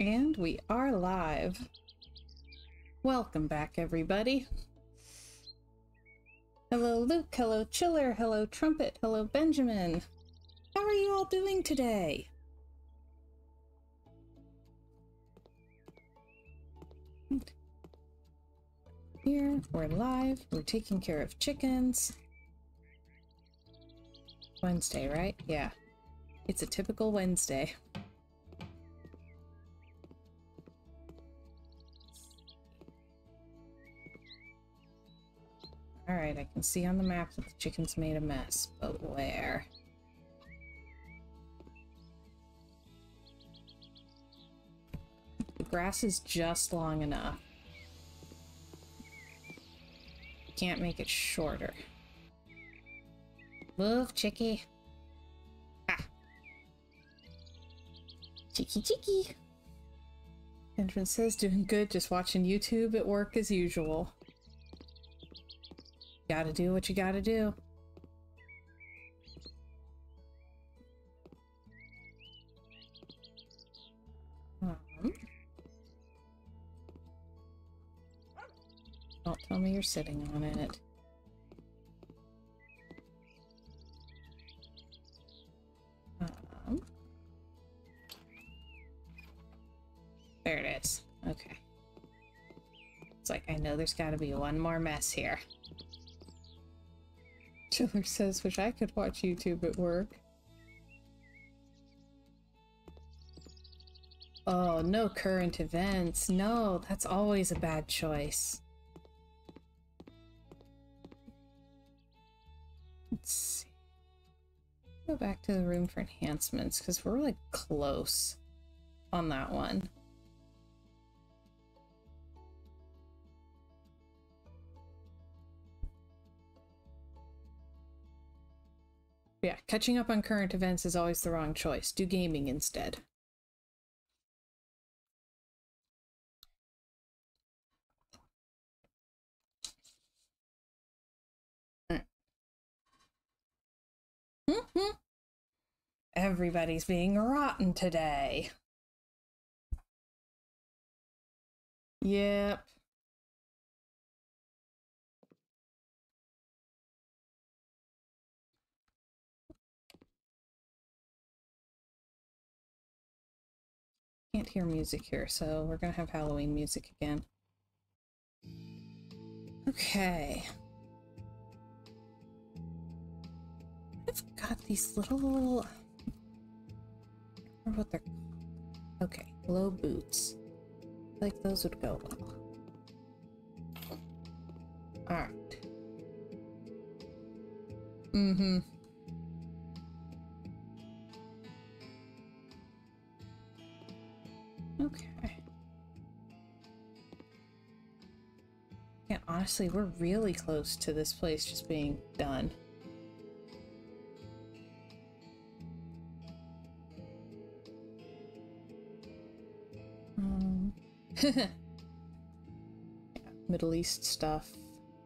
And we are live. Welcome back, everybody. Hello, Luke. Hello, Chiller. Hello, Trumpet. Hello, Benjamin. How are you all doing today? Here, we're live. We're taking care of chickens. Wednesday, right? Yeah. It's a typical Wednesday. Alright, I can see on the map that the chickens made a mess, but where? The grass is just long enough. Can't make it shorter. Move, chickie. Ha! Cheeky, cheeky. Benjamin says, doing good, just watching YouTube at work as usual. Gotta do what you gotta do. Don't tell me you're sitting on it. There it is. Okay. It's like, I know there's gotta be one more mess here. Chiller says, wish I could watch YouTube at work. Oh, no current events. No, that's always a bad choice. Let's see. Go back to the room for enhancements, because we're like close on that one. Yeah, catching up on current events is always the wrong choice. Do gaming instead. Everybody's being rotten today. Yep. Can't hear music here, so we're gonna have Halloween music again. Okay. I've got these little... I don't know what they're called. Okay, low boots. Like those would go well. Alright. Mm-hmm. Okay. Yeah, honestly, we're really close to this place just being done. Yeah, Middle East stuff.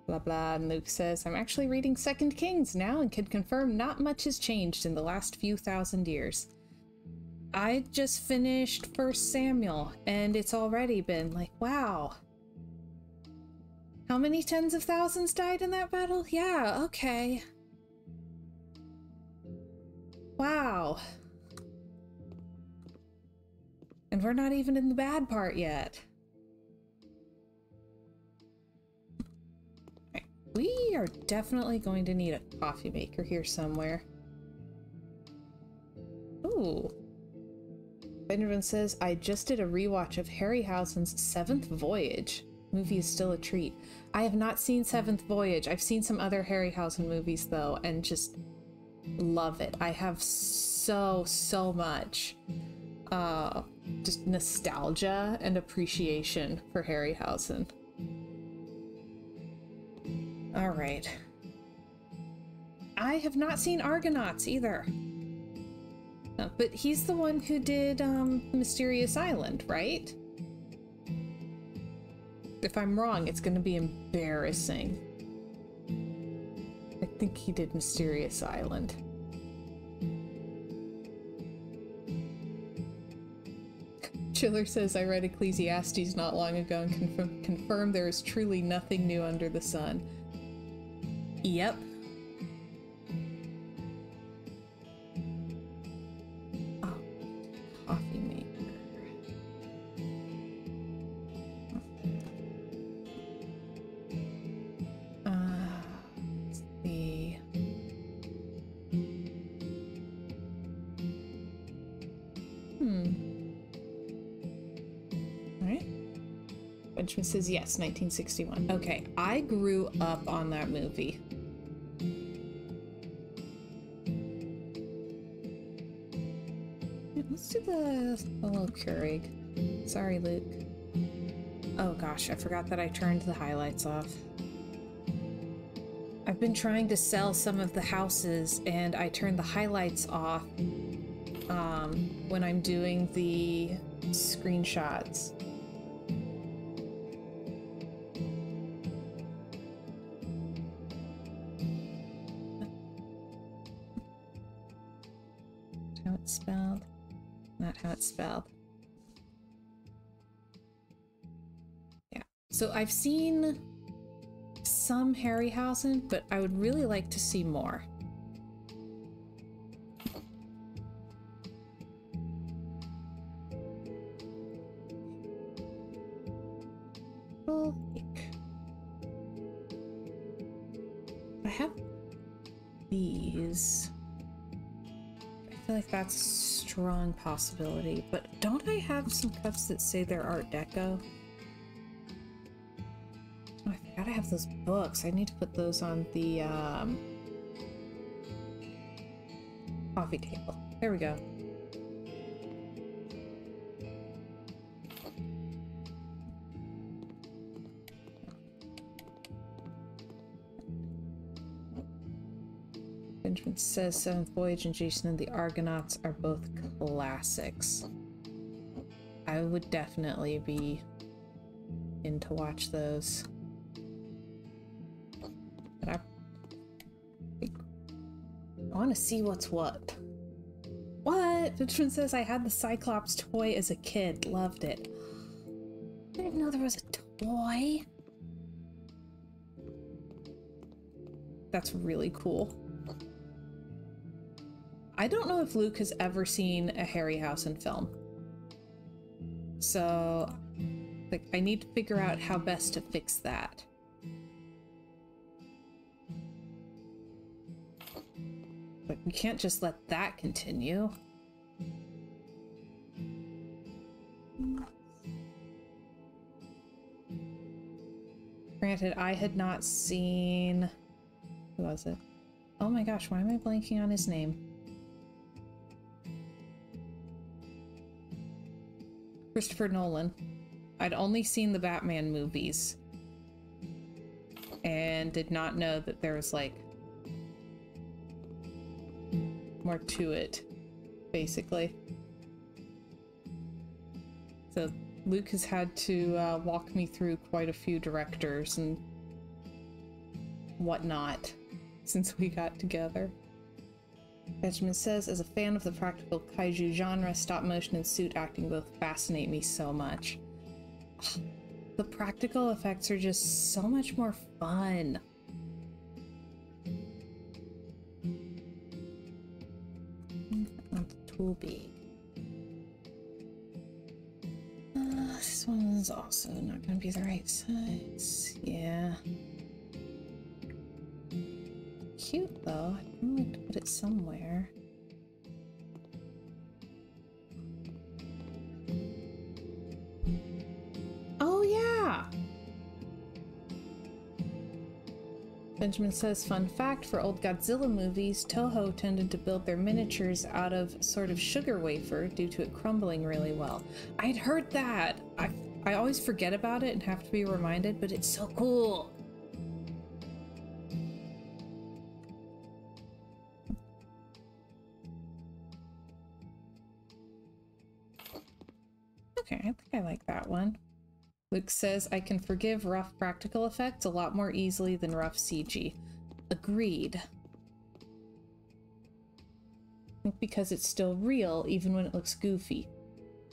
Blah blah. And Luke says, I'm actually reading 2nd Kings now and can confirm not much has changed in the last few thousand years. I just finished 1st Samuel, and it's already been like, wow. How many tens of thousands died in that battle? Yeah, okay. Wow. And we're not even in the bad part yet. Okay. We are definitely going to need a coffee maker here somewhere. Ooh. Benjamin says, I just did a rewatch of Harryhausen's 7th Voyage. Movie is still a treat. I have not seen 7th Voyage. I've seen some other Harryhausen movies though, and just love it. I have so much just nostalgia and appreciation for Harryhausen. All right. I have not seen Argonauts either. No, but he's the one who did Mysterious Island, right? If I'm wrong, it's going to be embarrassing. I think he did Mysterious Island. Schiller says, I read Ecclesiastes not long ago and confirmed there is truly nothing new under the sun. Yep. Oh, coffee maker. Let's see. Alright. Benjamin says yes, 1961. Okay, I grew up on that movie. Let's do the little Keurig. Sorry, Luke. Oh gosh, I forgot that I turned the highlights off. I've been trying to sell some of the houses and I turned the highlights off when I'm doing the screenshots. How it's spelled? Not how it's spelled. Yeah. So I've seen some Harryhausen, but I would really like to see more. I have these. I feel like that's a strong possibility, but don't I have some cups that say they're Art Deco? Oh, I forgot I have those books. I need to put those on the coffee table. There we go. Benjamin says Seventh Voyage and Jason and the Argonauts are both classics. I would definitely be in to watch those. But I want to see what's what. What? Benjamin says I had the Cyclops toy as a kid. Loved it. I didn't know there was a toy. That's really cool. I don't know if Luke has ever seen a Harryhausen film. So, like, I need to figure out how best to fix that. But we can't just let that continue. Granted, I had not seen... Who was it? Oh my gosh, why am I blanking on his name? Christopher Nolan. I'd only seen the Batman movies and did not know that there was like more to it, basically. So Luke has had to walk me through quite a few directors and whatnot since we got together. Benjamin says, as a fan of the practical kaiju genre, stop motion and suit acting both fascinate me so much. The practical effects are just so much more fun. Not the tool big. This one's also not going to be the right size. Yeah. Cute though. I'd like to put it somewhere. Oh yeah! Benjamin says, fun fact, for old Godzilla movies, Toho tended to build their miniatures out of sort of sugar wafer due to it crumbling really well. I'd heard that! I always forget about it and have to be reminded, but it's so cool! Okay, I think I like that one. Luke says, I can forgive rough practical effects a lot more easily than rough CG. Agreed. I think because it's still real, even when it looks goofy.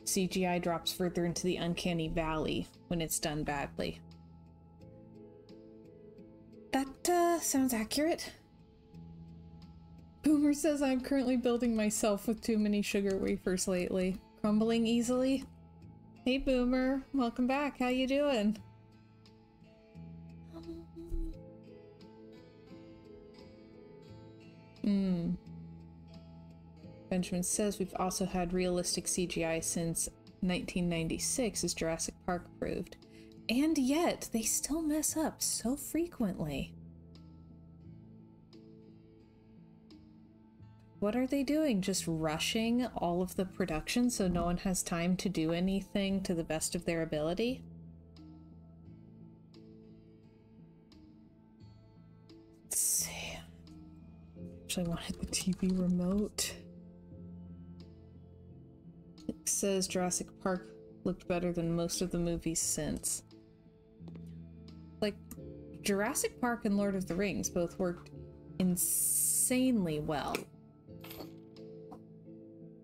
CGI drops further into the uncanny valley when it's done badly. That sounds accurate. Boomer says I'm currently building myself with too many sugar wafers lately. Crumbling easily? Hey Boomer, welcome back. How you doing? Benjamin says we've also had realistic CGI since 1996, as Jurassic Park proved. And yet, they still mess up so frequently. What are they doing? Just rushing all of the production so no one has time to do anything to the best of their ability? Let's see. Actually wanted the TV remote. It says Jurassic Park looked better than most of the movies since. Like, Jurassic Park and Lord of the Rings both worked insanely well.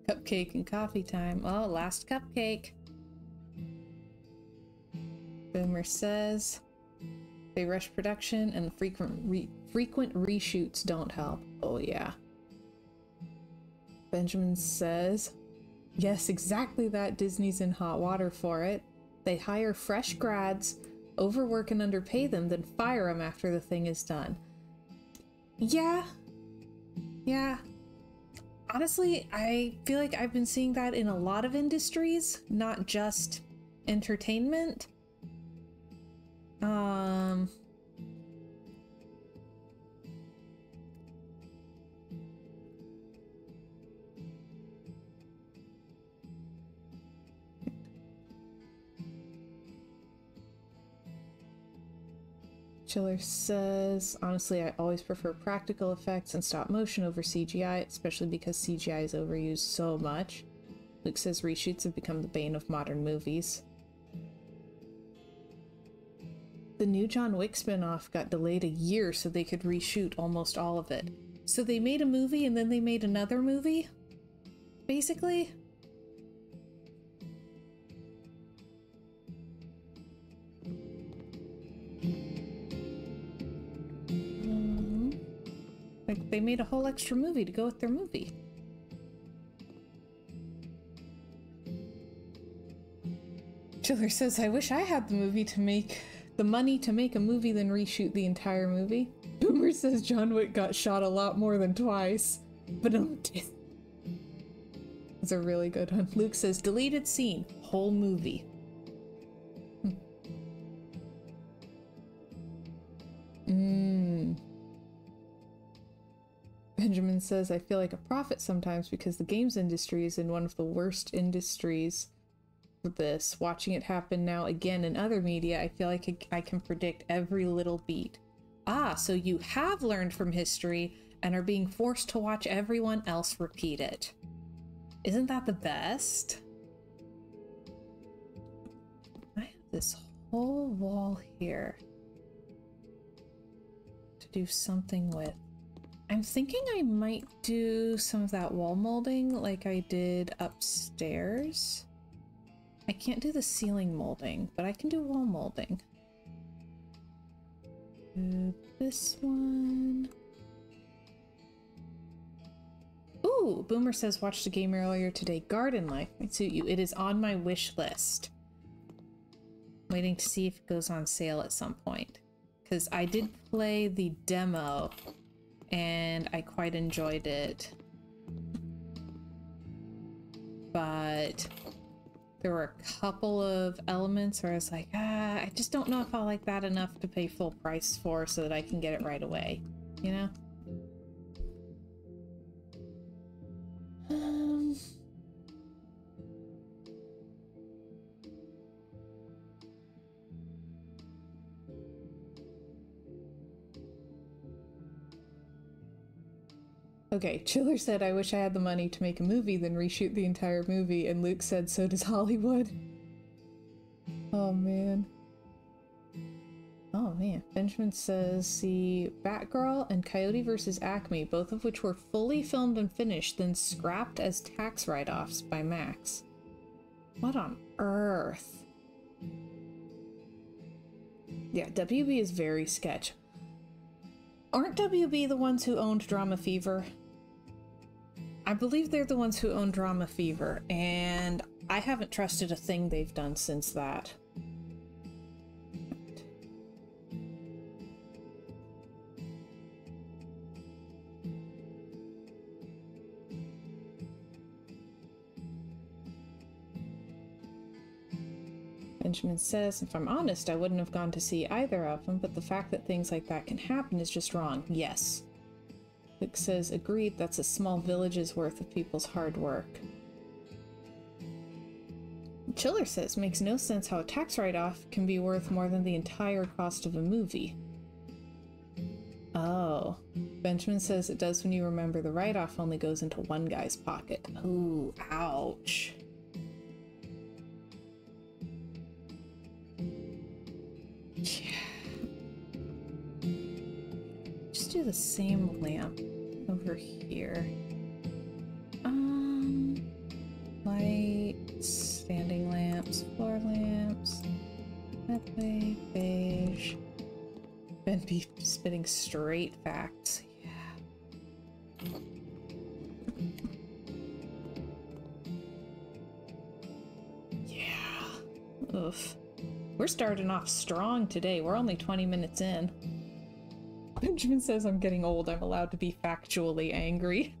Cupcake and coffee time. Oh, last cupcake. Boomer says they rush production and the frequent reshoots don't help. Oh yeah. Benjamin says, yes, exactly that. Disney's in hot water for it. They hire fresh grads, overwork and underpay them, then fire them after the thing is done. Yeah. Yeah. Honestly, I feel like I've been seeing that in a lot of industries, not just entertainment. Chiller says, honestly, I always prefer practical effects and stop motion over CGI, especially because CGI is overused so much. Luke says reshoots have become the bane of modern movies. The new John Wick spinoff got delayed a year so they could reshoot almost all of it. So they made a movie and then they made another movie? Basically? Like, they made a whole extra movie to go with their movie. Chiller says, I wish I had the money to make a movie than reshoot the entire movie. Boomer says John Wick got shot a lot more than twice. But it's a really good one. Luke says, deleted scene, whole movie. Benjamin says, I feel like a prophet sometimes because the games industry is in one of the worst industries for this. Watching it happen now again in other media, I feel like I can predict every little beat. Ah, so you have learned from history and are being forced to watch everyone else repeat it. Isn't that the best? I have this whole wall here to do something with. I'm thinking I might do some of that wall molding like I did upstairs. I can't do the ceiling molding, but I can do wall molding. Do this one. Ooh, Boomer says watched a game earlier today. Garden Life might suit you. It is on my wish list. Waiting to see if it goes on sale at some point. Because I did play the demo and I quite enjoyed it. But there were a couple of elements where I was like, I just don't know if I like that enough to pay full price for so that I can get it right away, you know? Okay, Chiller said, I wish I had the money to make a movie, then reshoot the entire movie, and Luke said, so does Hollywood. Oh, man. Oh, man. Benjamin says, see, Batgirl and Coyote vs. Acme, both of which were fully filmed and finished, then scrapped as tax write-offs by Max. What on earth? Yeah, WB is very sketch. Aren't WB the ones who owned Drama Fever? I believe they're the ones who own Drama Fever, and I haven't trusted a thing they've done since that. Benjamin says, if I'm honest, I wouldn't have gone to see either of them, but the fact that things like that can happen is just wrong. Yes. Vic says, agreed, that's a small village's worth of people's hard work. Chiller says, makes no sense how a tax write-off can be worth more than the entire cost of a movie. Oh. Benjamin says it does when you remember the write-off only goes into one guy's pocket. Ooh, ouch. Yeah. Just do the same lamp over here. Light, standing lamps, floor lamps, that way, beige. Ben be spitting straight facts. Yeah. Yeah. Oof. We're starting off strong today. We're only 20 minutes in. Benjamin says I'm getting old. I'm allowed to be factually angry.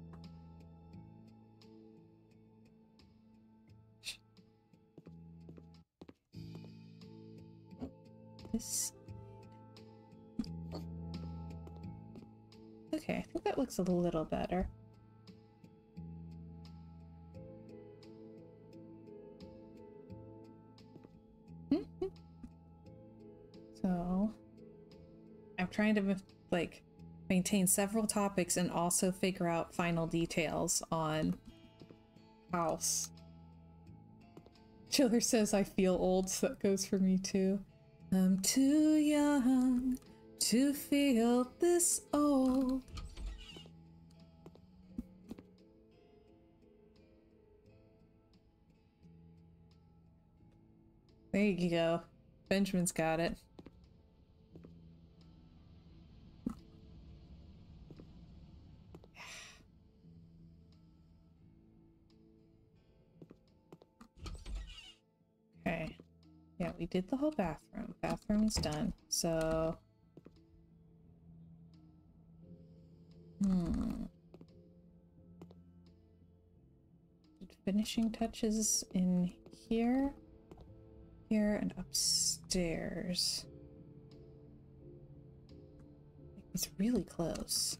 This... Okay, I think that looks a little better. So, I'm trying to, like, maintain several topics and also figure out final details on house. Chiller says I feel old, so that goes for me too. I'm too young to feel this old. There you go. Benjamin's got it. Okay. Yeah, we did the whole bathroom. Bathroom is done. So... Finishing touches in here, here, and upstairs. It's really close.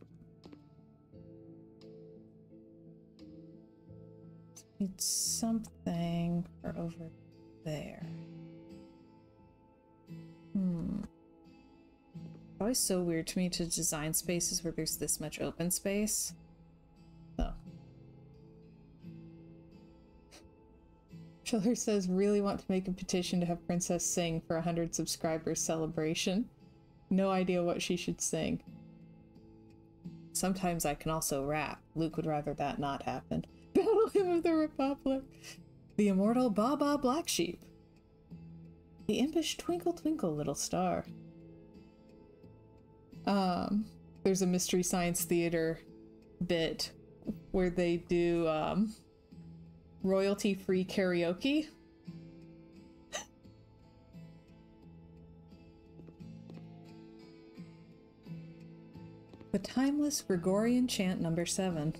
Need something for over there. It's always so weird to me to design spaces where there's this much open space. So. Chiller says, really want to make a petition to have Princess sing for 100 subscribers celebration. No idea what she should sing. Sometimes I can also rap. Luke would rather that not happen. Battle Hymn of the Republic. The immortal Baba Black Sheep. The impish Twinkle Twinkle Little Star. There's a Mystery Science Theater bit where they do, royalty-free karaoke. The timeless Gregorian chant number 7.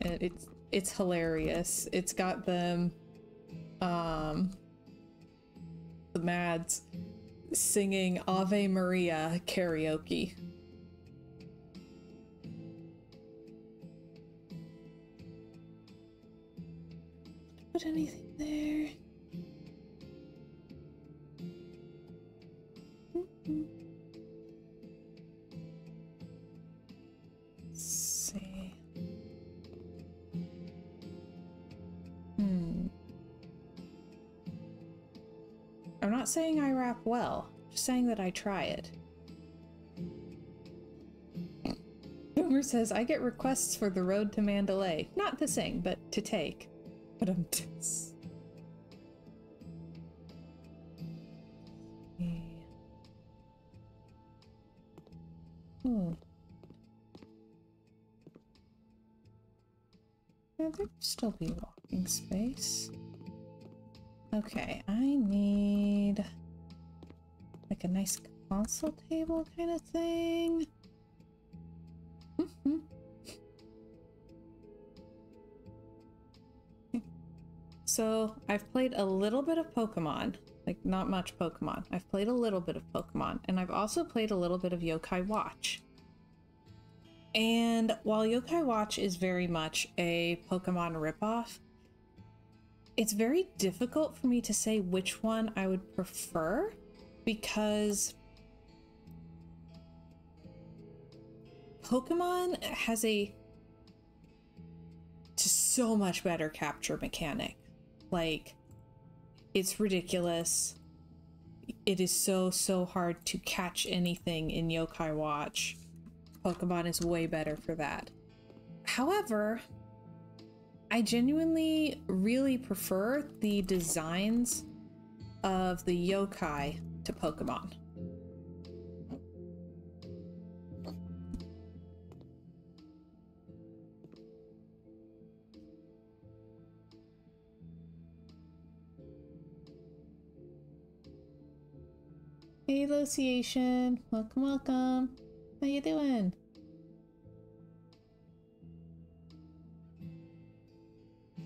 And it's hilarious. It's got them, the Mads singing Ave Maria karaoke. Put anything there? Let's see. I'm not saying I rap well, just saying that I try it. Boomer says, I get requests for the road to Mandalay. Not to sing, but to take. But I'm just... Hmm. Yeah, there'd still be walking space. Okay, I need like a nice console table kind of thing. So I've played a little bit of Pokemon, like not much Pokemon. I've played a little bit of Pokemon, and I've also played a little bit of Yokai Watch. And while Yokai Watch is very much a Pokemon ripoff, it's very difficult for me to say which one I would prefer, because Pokemon has a just so much better capture mechanic. Like, it's ridiculous. It is so hard to catch anything in Yokai Watch. Pokemon is way better for that. However, I genuinely really prefer the designs of the yokai to Pokemon. Hey, Lociation. Welcome, welcome. How you doing?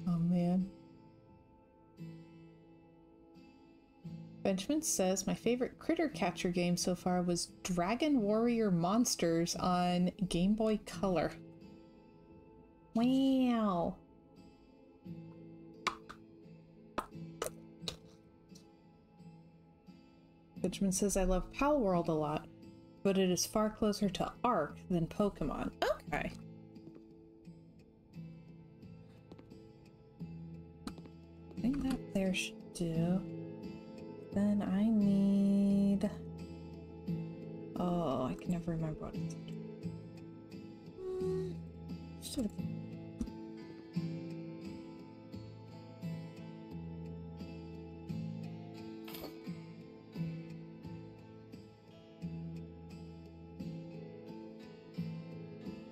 Oh, man. Benjamin says, my favorite critter catcher game so far was Dragon Warrior Monsters on Game Boy Color. Wow. Benjamin says, I love Pal World a lot, but it is far closer to Arc than Pokemon. Okay. I think that there should do. Then I need... Oh, I can never remember what it's called.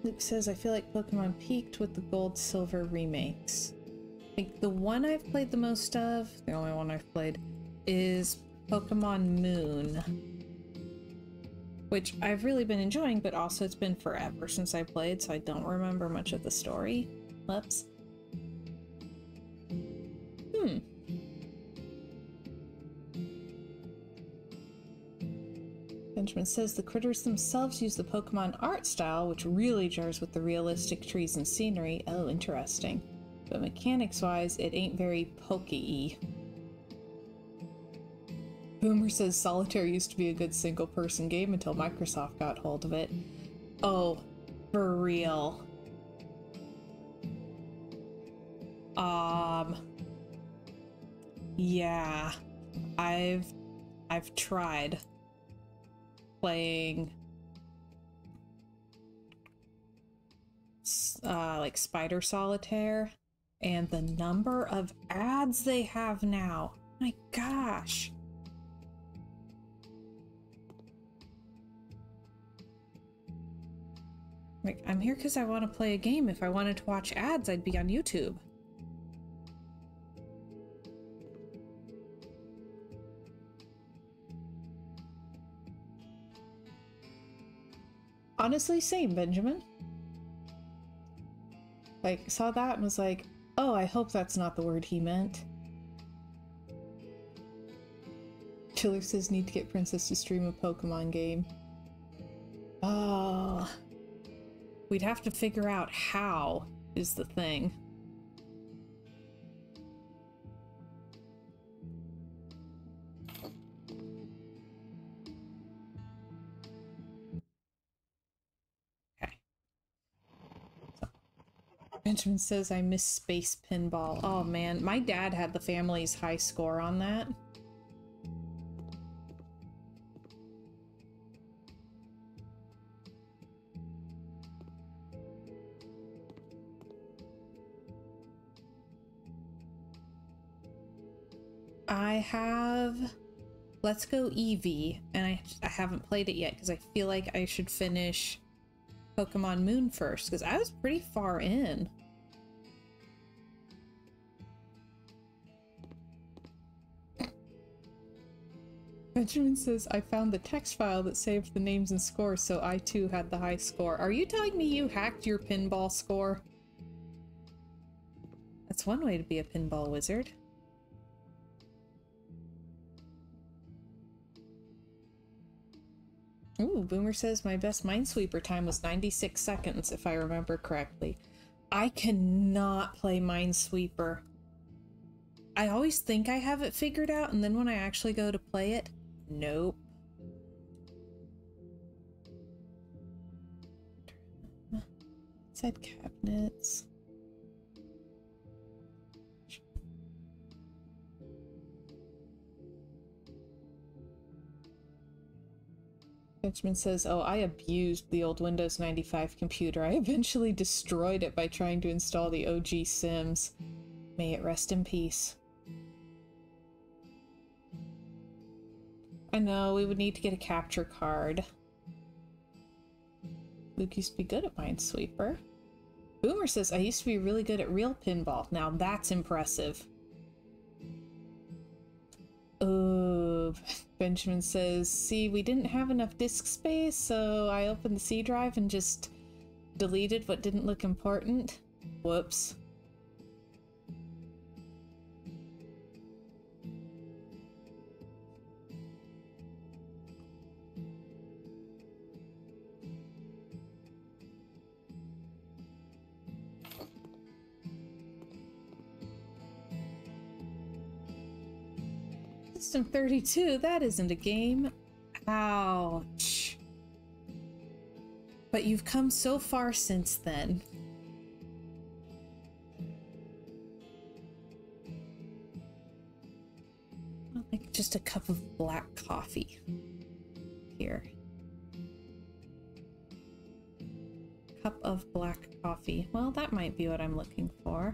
Luke says, I feel like Pokemon peaked with the Gold Silver remakes. Like, the one I've played the most of, the only one I've played, is Pokemon Moon. Which I've really been enjoying, but also it's been forever since I played, so I don't remember much of the story. Whoops. Benjamin says the critters themselves use the Pokemon art style, which really jars with the realistic trees and scenery. Oh, interesting. But mechanics-wise, it ain't very Poke-y. Boomer says Solitaire used to be a good single-person game until Microsoft got hold of it. Oh, for real. Yeah. I've tried playing like Spider Solitaire, and the number of ads they have now, my gosh. Like, I'm here because I want to play a game. If I wanted to watch ads, I'd be on YouTube. Honestly, same, Benjamin. Like, saw that and was like, oh, I hope that's not the word he meant. Chiller says, need to get Princess to stream a Pokemon game. Oh. We'd have to figure out how is the thing. Benjamin says, I miss Space Pinball. Oh man, my dad had the family's high score on that. I have Let's Go Eevee, and I haven't played it yet because I feel like I should finish Pokemon Moon first, because I was pretty far in. Benjamin says, I found the text file that saved the names and scores, so I too had the high score. Are you telling me you hacked your pinball score? That's one way to be a pinball wizard. Ooh, Boomer says my best Minesweeper time was 96 seconds, if I remember correctly. I cannot play Minesweeper. I always think I have it figured out, and then when I actually go to play it, nope. Side cabinets. Benjamin says, oh, I abused the old Windows 95 computer. I eventually destroyed it by trying to install the OG Sims. May it rest in peace. I know, we would need to get a capture card. Luke used to be good at Minesweeper. Boomer says, I used to be really good at real pinball. Now that's impressive. Oh, Benjamin says, see, we didn't have enough disk space, so I opened the C drive and just deleted what didn't look important. Whoops. System 32, that isn't a game. Ouch. But you've come so far since then. I'll make just a cup of black coffee. Here. Cup of black coffee. Well, that might be what I'm looking for.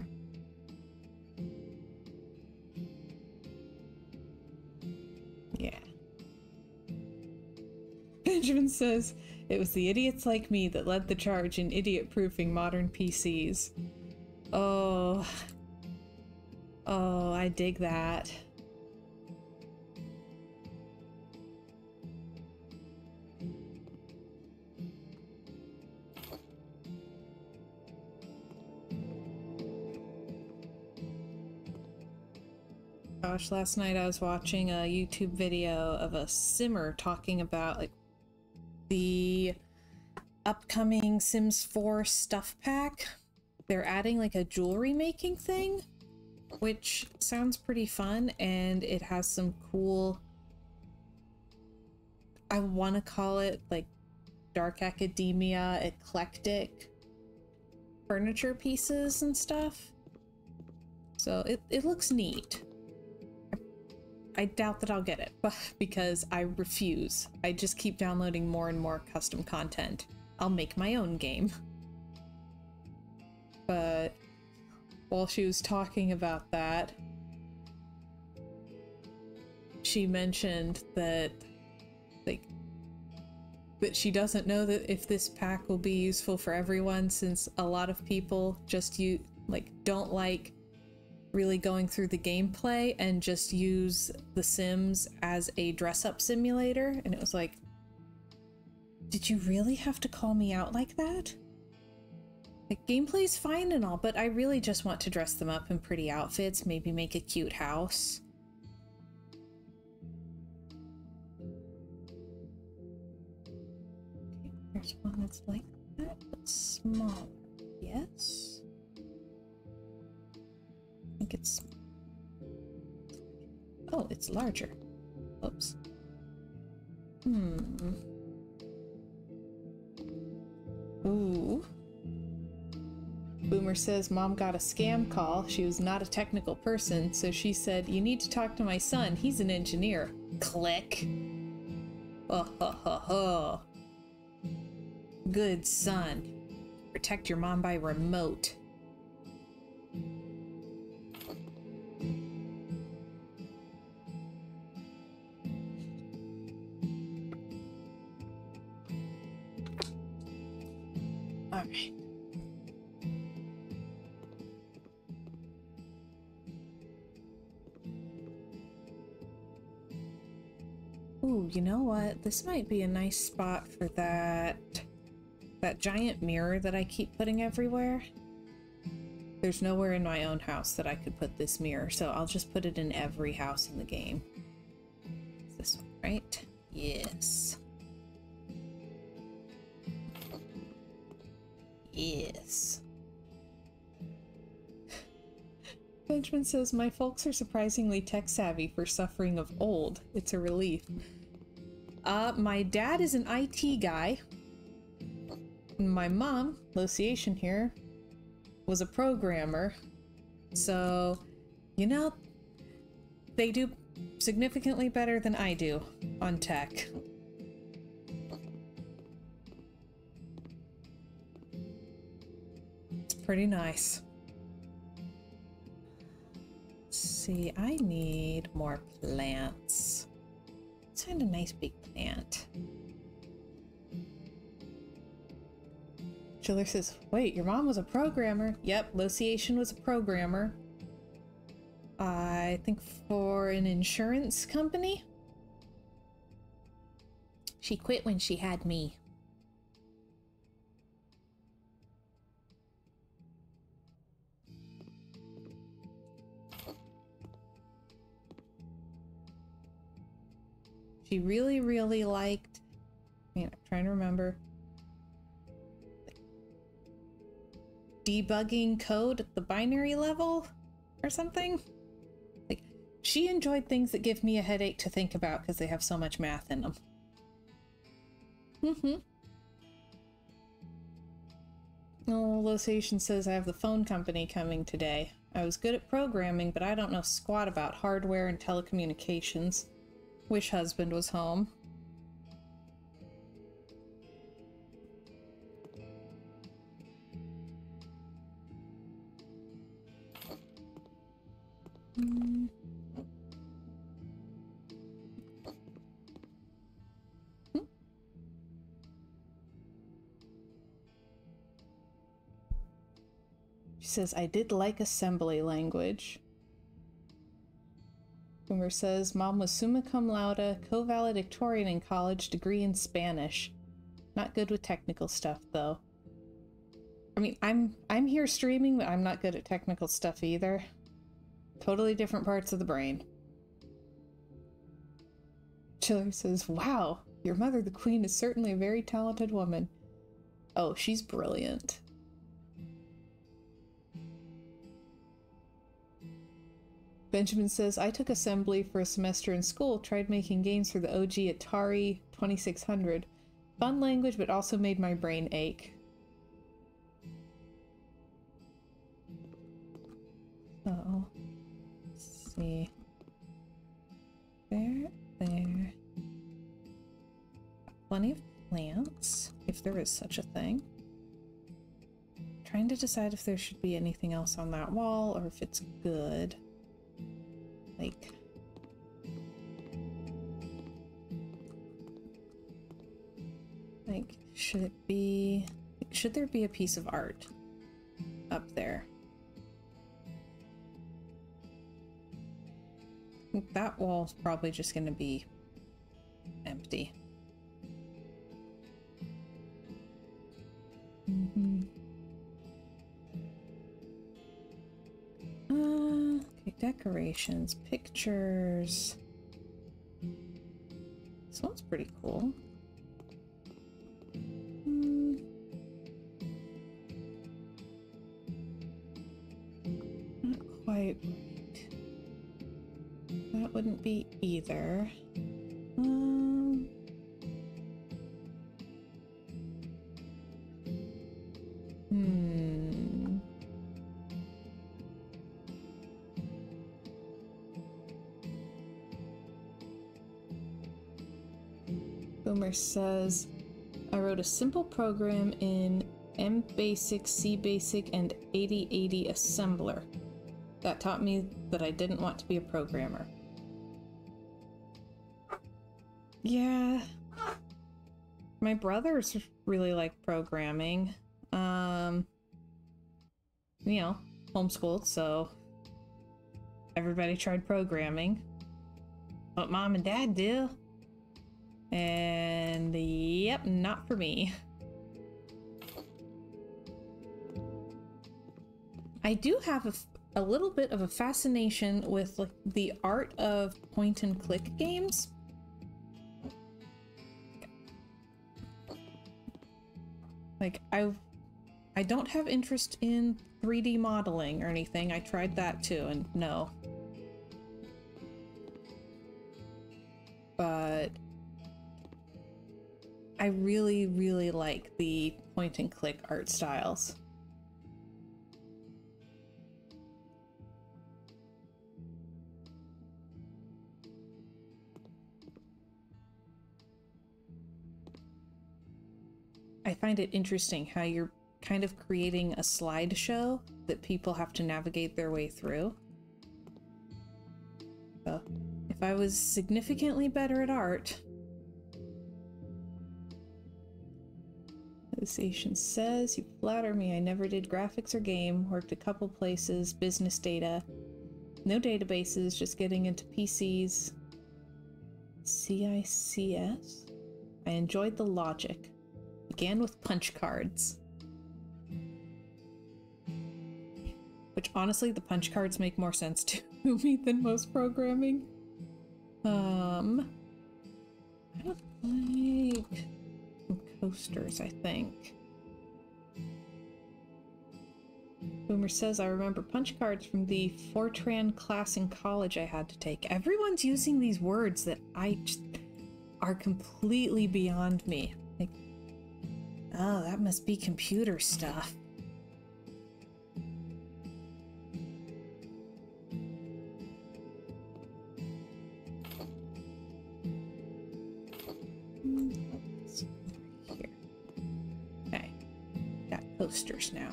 Yeah. Benjamin says, it was the idiots like me that led the charge in idiot-proofing modern PCs. Oh. Oh, I dig that. Gosh, last night I was watching a YouTube video of a simmer talking about like the upcoming Sims 4 stuff pack. They're adding like a jewelry making thing, which sounds pretty fun, and it has some cool, I want to call it like dark academia eclectic furniture pieces and stuff. So it looks neat. I doubt that I'll get it, because I refuse. I just keep downloading more and more custom content. I'll make my own game. But while she was talking about that, she mentioned that, like, that she doesn't know that if this pack will be useful for everyone, since a lot of people just don't like really going through the gameplay and just use The Sims as a dress-up simulator. And it was like, did you really have to call me out like that? Like, gameplay's fine and all, but I really just want to dress them up in pretty outfits, maybe make a cute house. Okay, there's one that's like that, but smaller. Yes? I think it's... Oh, it's larger. Oops. Ooh. Boomer says Mom got a scam call. She was not a technical person, so she said, you need to talk to my son. He's an engineer. Click. Oh, ho, ho, ho. Good son. Protect your mom by remote. Alright. Ooh, you know what? This might be a nice spot for that giant mirror that I keep putting everywhere. There's nowhere in my own house that I could put this mirror, so I'll just put it in every house in the game. This one, right? Yes. Yes. Benjamin says, my folks are surprisingly tech-savvy for suffering of old. It's a relief. My dad is an IT guy. My mom, Lociation here, was a programmer. So, you know, they do significantly better than I do on tech. It's pretty nice. See, I need more plants. Let's find a nice big plant. Chiller says, wait, your mom was a programmer? Yep, Lociation was a programmer. I think for an insurance company? She quit when she had me. She really, really liked, I'm trying to remember, debugging code at the binary level or something. Like, she enjoyed things that give me a headache to think about because they have so much math in them. Oh, Lociation says I have the phone company coming today. I was good at programming, but I don't know squat about hardware and telecommunications. Wish husband was home. She says, I did like assembly language. Boomer says, Mom was summa cum laude, co-valedictorian in college, degree in Spanish. Not good with technical stuff, though. I mean, I'm here streaming, but I'm not good at technical stuff either. Totally different parts of the brain. Chiller says, wow, your mother, the queen, is certainly a very talented woman. Oh, she's brilliant. Benjamin says, I took assembly for a semester in school, tried making games for the OG Atari 2600. Fun language, but also made my brain ache. Oh. Let's see. There. Plenty of plants, if there is such a thing. Trying to decide if there should be anything else on that wall, or if it's good. Like, should there be a piece of art up there? That wall's probably just gonna be empty. Okay, decorations, pictures. This one's pretty cool. Not quite right. That wouldn't be either. Boomer says, I wrote a simple program in MBasic, CBasic, and 8080 assembler. That taught me that I didn't want to be a programmer. Yeah. My brothers really like programming. you know, homeschooled, so everybody tried programming. What mom and dad do. And yep, not for me. I do have a little bit of a fascination with like the art of point and click games. Like I don't have interest in 3D modeling or anything. I tried that too, and no. But I really, really like the point and click art styles. I find it interesting how you're kind of creating a slideshow that people have to navigate their way through. So, if I was significantly better at art... Association says, you flatter me, I never did graphics or game, worked a couple places, business data, no databases, just getting into PCs. CICS? I enjoyed the logic. Began with punch cards. Which honestly, the punch cards make more sense to me than most programming. I would like some coasters, I think. Boomer says, I remember punch cards from the Fortran class in college I had to take. Everyone's using these words that I just are completely beyond me. Like, oh, that must be computer stuff. Here. Okay. Got posters now.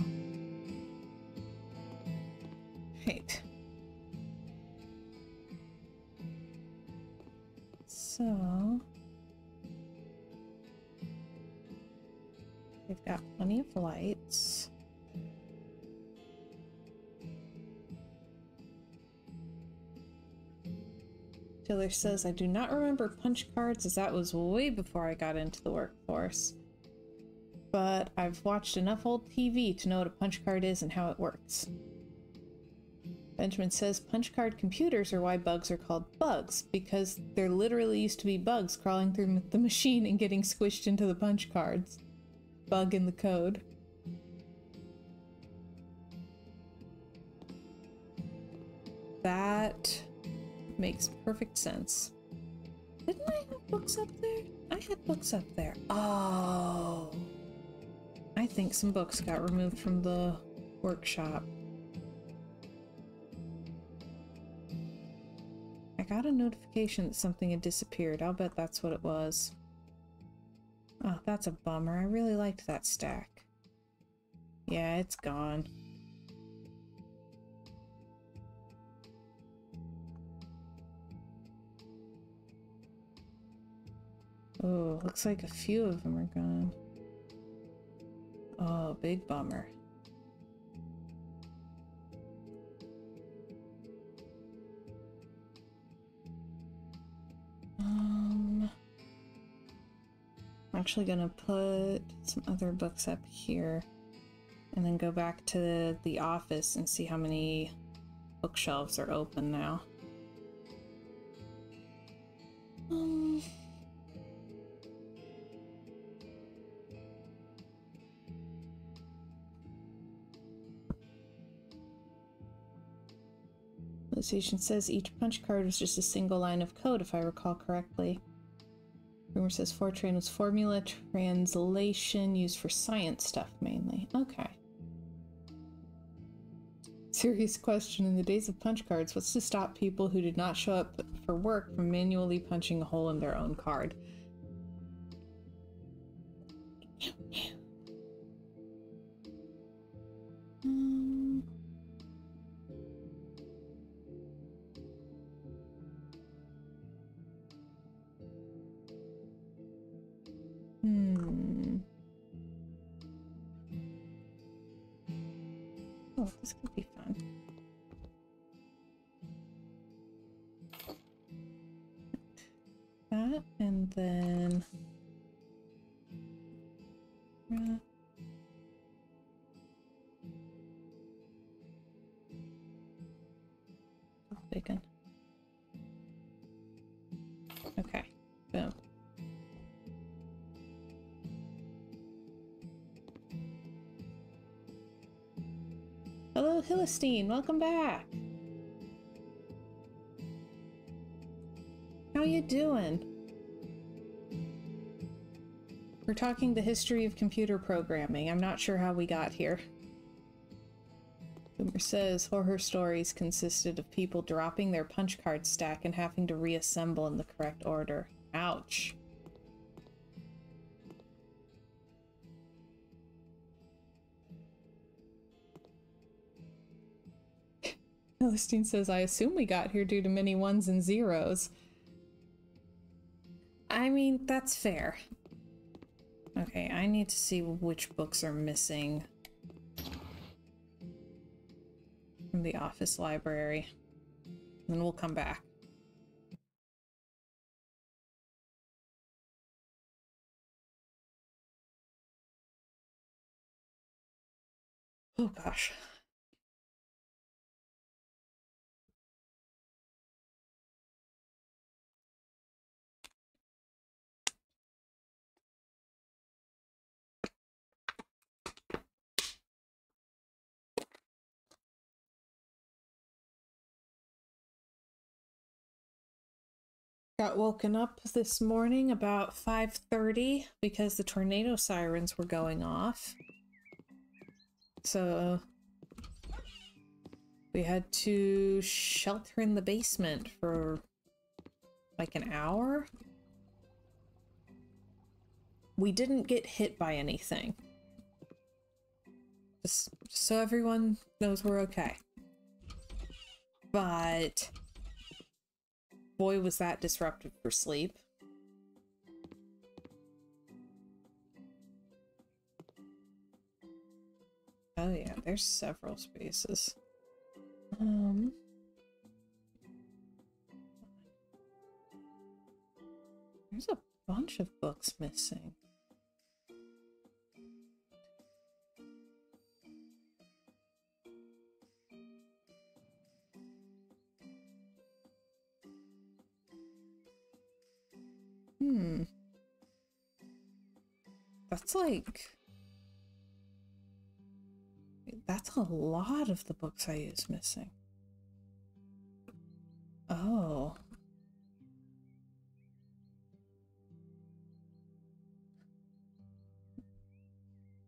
Right. So... we've got plenty of lights. Taylor says, I do not remember punch cards as that was way before I got into the workforce. But I've watched enough old TV to know what a punch card is and how it works. Benjamin says, punch card computers are why bugs are called bugs, because there literally used to be bugs crawling through the machine and getting squished into the punch cards. Bug in the code. That makes perfect sense. Didn't I have books up there? I had books up there. Oh. I think some books got removed from the workshop. I got a notification that something had disappeared. I'll bet that's what it was. Oh, that's a bummer. I really liked that stack. Yeah, it's gone. Oh, looks like a few of them are gone. Oh, big bummer. I'm actually gonna put some other books up here and then go back to the office and see how many bookshelves are open now. Association says each punch card was just a single line of code, if I recall correctly. Rumor says Fortran was formula translation used for science stuff mainly. Okay. Serious question. In the days of punch cards, what's to stop people who did not show up for work from manually punching a hole in their own card? Oh, this could be fun. That, and then... bacon. Okay, boom. Hello, Philistine. Welcome back. How you doing? We're talking the history of computer programming. I'm not sure how we got here. Boomer says horror stories consisted of people dropping their punch card stack and having to reassemble in the correct order. Ouch. Celestine says, I assume we got here due to many ones and zeros. I mean, that's fair. Okay, I need to see which books are missing from the office library. Then we'll come back. Oh gosh. Got woken up this morning about 5:30 because the tornado sirens were going off. So we had to shelter in the basement for like an hour. We didn't get hit by anything. Just so everyone knows we're okay. But boy, was that disruptive for sleep. Oh yeah, there's several spaces. There's a bunch of books missing. That's like... That's a lot of the books I use missing. Oh.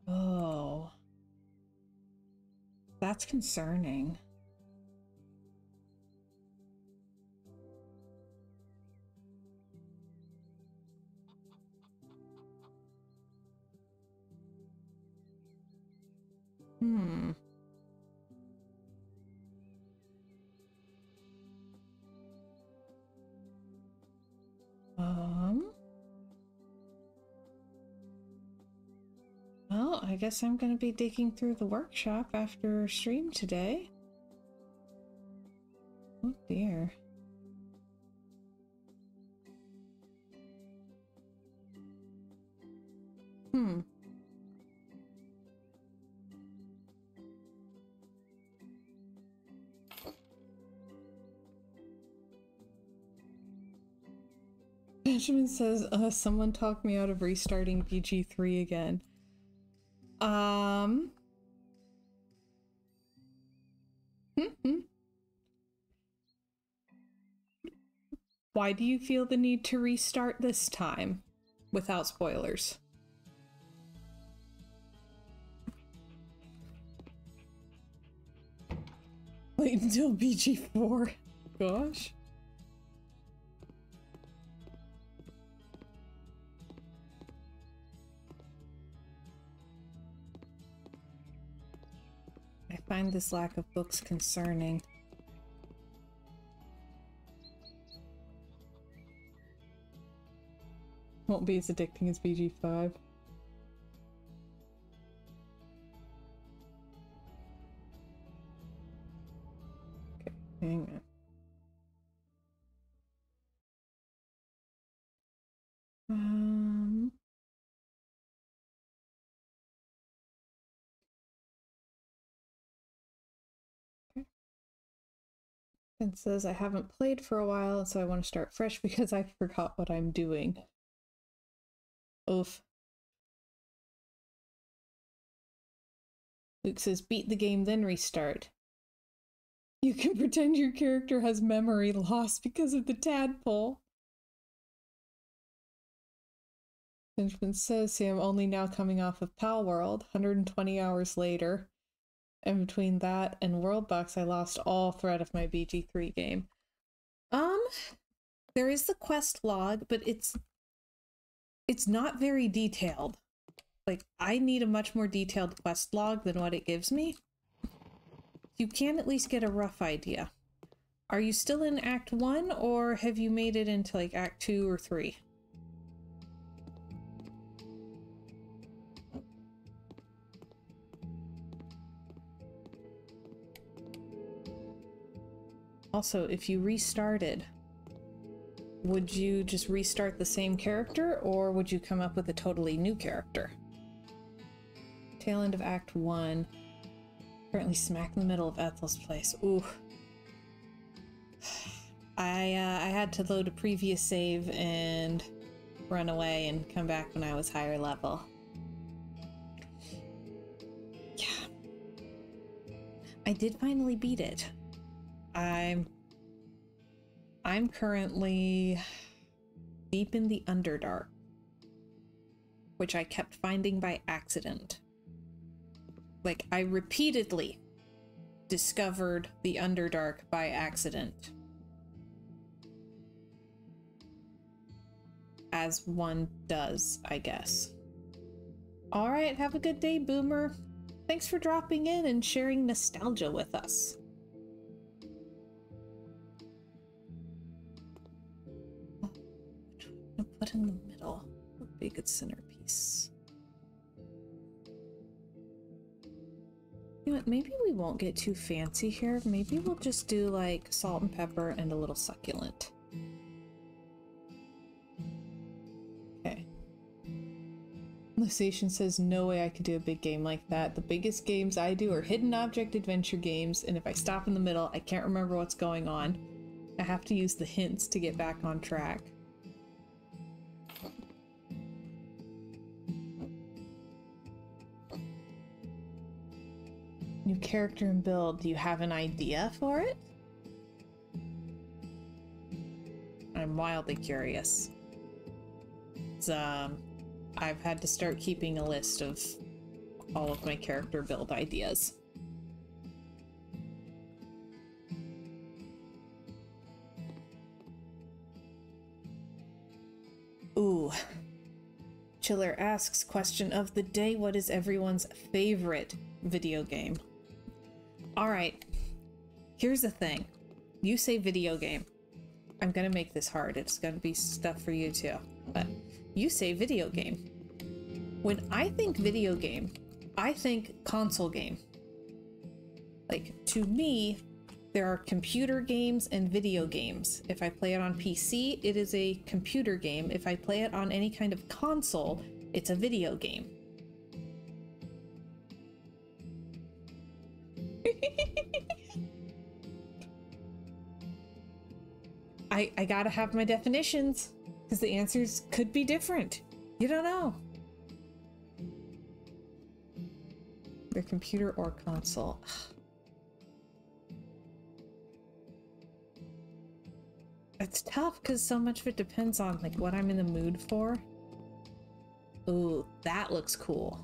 Oh. That's concerning. Well, I guess I'm gonna be digging through the workshop after stream today. Oh dear. Benjamin says, someone talked me out of restarting BG3 again. Why do you feel the need to restart this time? Without spoilers. Wait until BG4. Gosh. I find this lack of books concerning. Won't be as addicting as BG5. And says, I haven't played for a while, so I want to start fresh because I forgot what I'm doing. Oof. Luke says, beat the game, then restart. You can pretend your character has memory loss because of the tadpole. Benjamin says, see, I'm only now coming off of Pal World, 120 hours later. And between that and Worldbox, I lost all thread of my BG3 game. There is the quest log, but it's not very detailed. Like, I need a much more detailed quest log than what it gives me. You can at least get a rough idea. Are you still in Act 1, or have you made it into, like, Act 2 or 3? Also, if you restarted, would you just restart the same character, or would you come up with a totally new character? Tail end of Act 1. Currently smack in the middle of Ethel's place. Ooh. I had to load a previous save and run away and come back when I was higher level. Yeah. I did finally beat it. I'm currently deep in the Underdark, which I kept finding by accident. Like, I repeatedly discovered the Underdark by accident. As one does, I guess. Alright, have a good day, Boomer. Thanks for dropping in and sharing nostalgia with us. I'll put in the middle. Would be a good centerpiece. You know what, maybe we won't get too fancy here. Maybe we'll just do like salt and pepper and a little succulent. Okay. Lucation says, no way I could do a big game like that. The biggest games I do are hidden object adventure games, and if I stop in the middle, I can't remember what's going on. I have to use the hints to get back on track. New character and build. Do you have an idea for it? I'm wildly curious. I've had to start keeping a list of all of my character build ideas. Ooh. Chiller asks, question of the day, what is everyone's favorite video game? Alright, here's the thing. You say video game. I'm gonna make this hard. It's gonna be stuff for you too. But you say video game. When I think video game, I think console game. Like, to me, there are computer games and video games. If I play it on PC, it is a computer game. If I play it on any kind of console, it's a video game. I gotta have my definitions, because the answers could be different. You don't know. They're computer or console. It's tough because so much of it depends on like what I'm in the mood for. Ooh, that looks cool.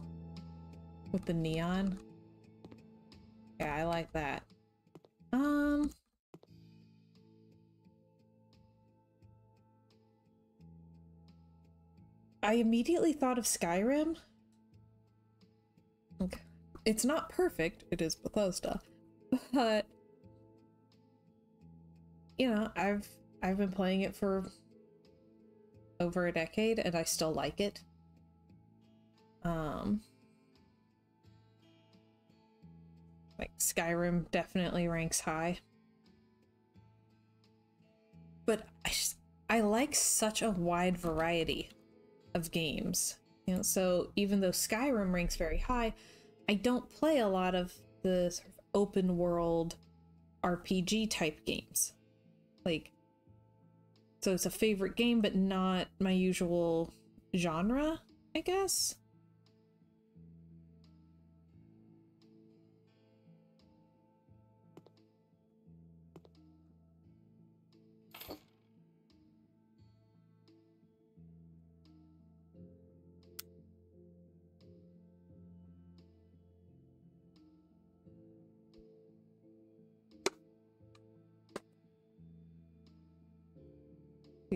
With the neon. Yeah, I like that. I immediately thought of Skyrim. Okay. It's not perfect, it is Bethesda, but you know, I've been playing it for over a decade and I still like it. Like Skyrim definitely ranks high. But I like such a wide variety of games. You know, so even though Skyrim ranks very high, I don't play a lot of the sort of open world RPG type games. Like, so it's a favorite game, but not my usual genre, I guess.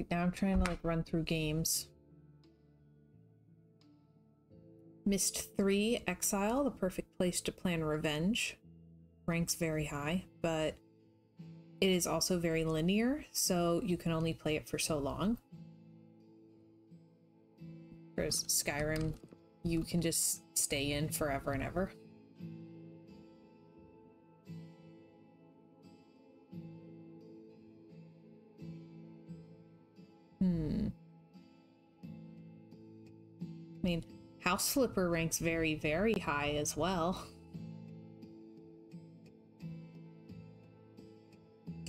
Now I'm trying to like run through games. Myst 3 Exile, the perfect place to plan revenge. Ranks very high, but it is also very linear, so you can only play it for so long. Whereas Skyrim, you can just stay in forever and ever. I mean, House Flipper ranks very, very high as well.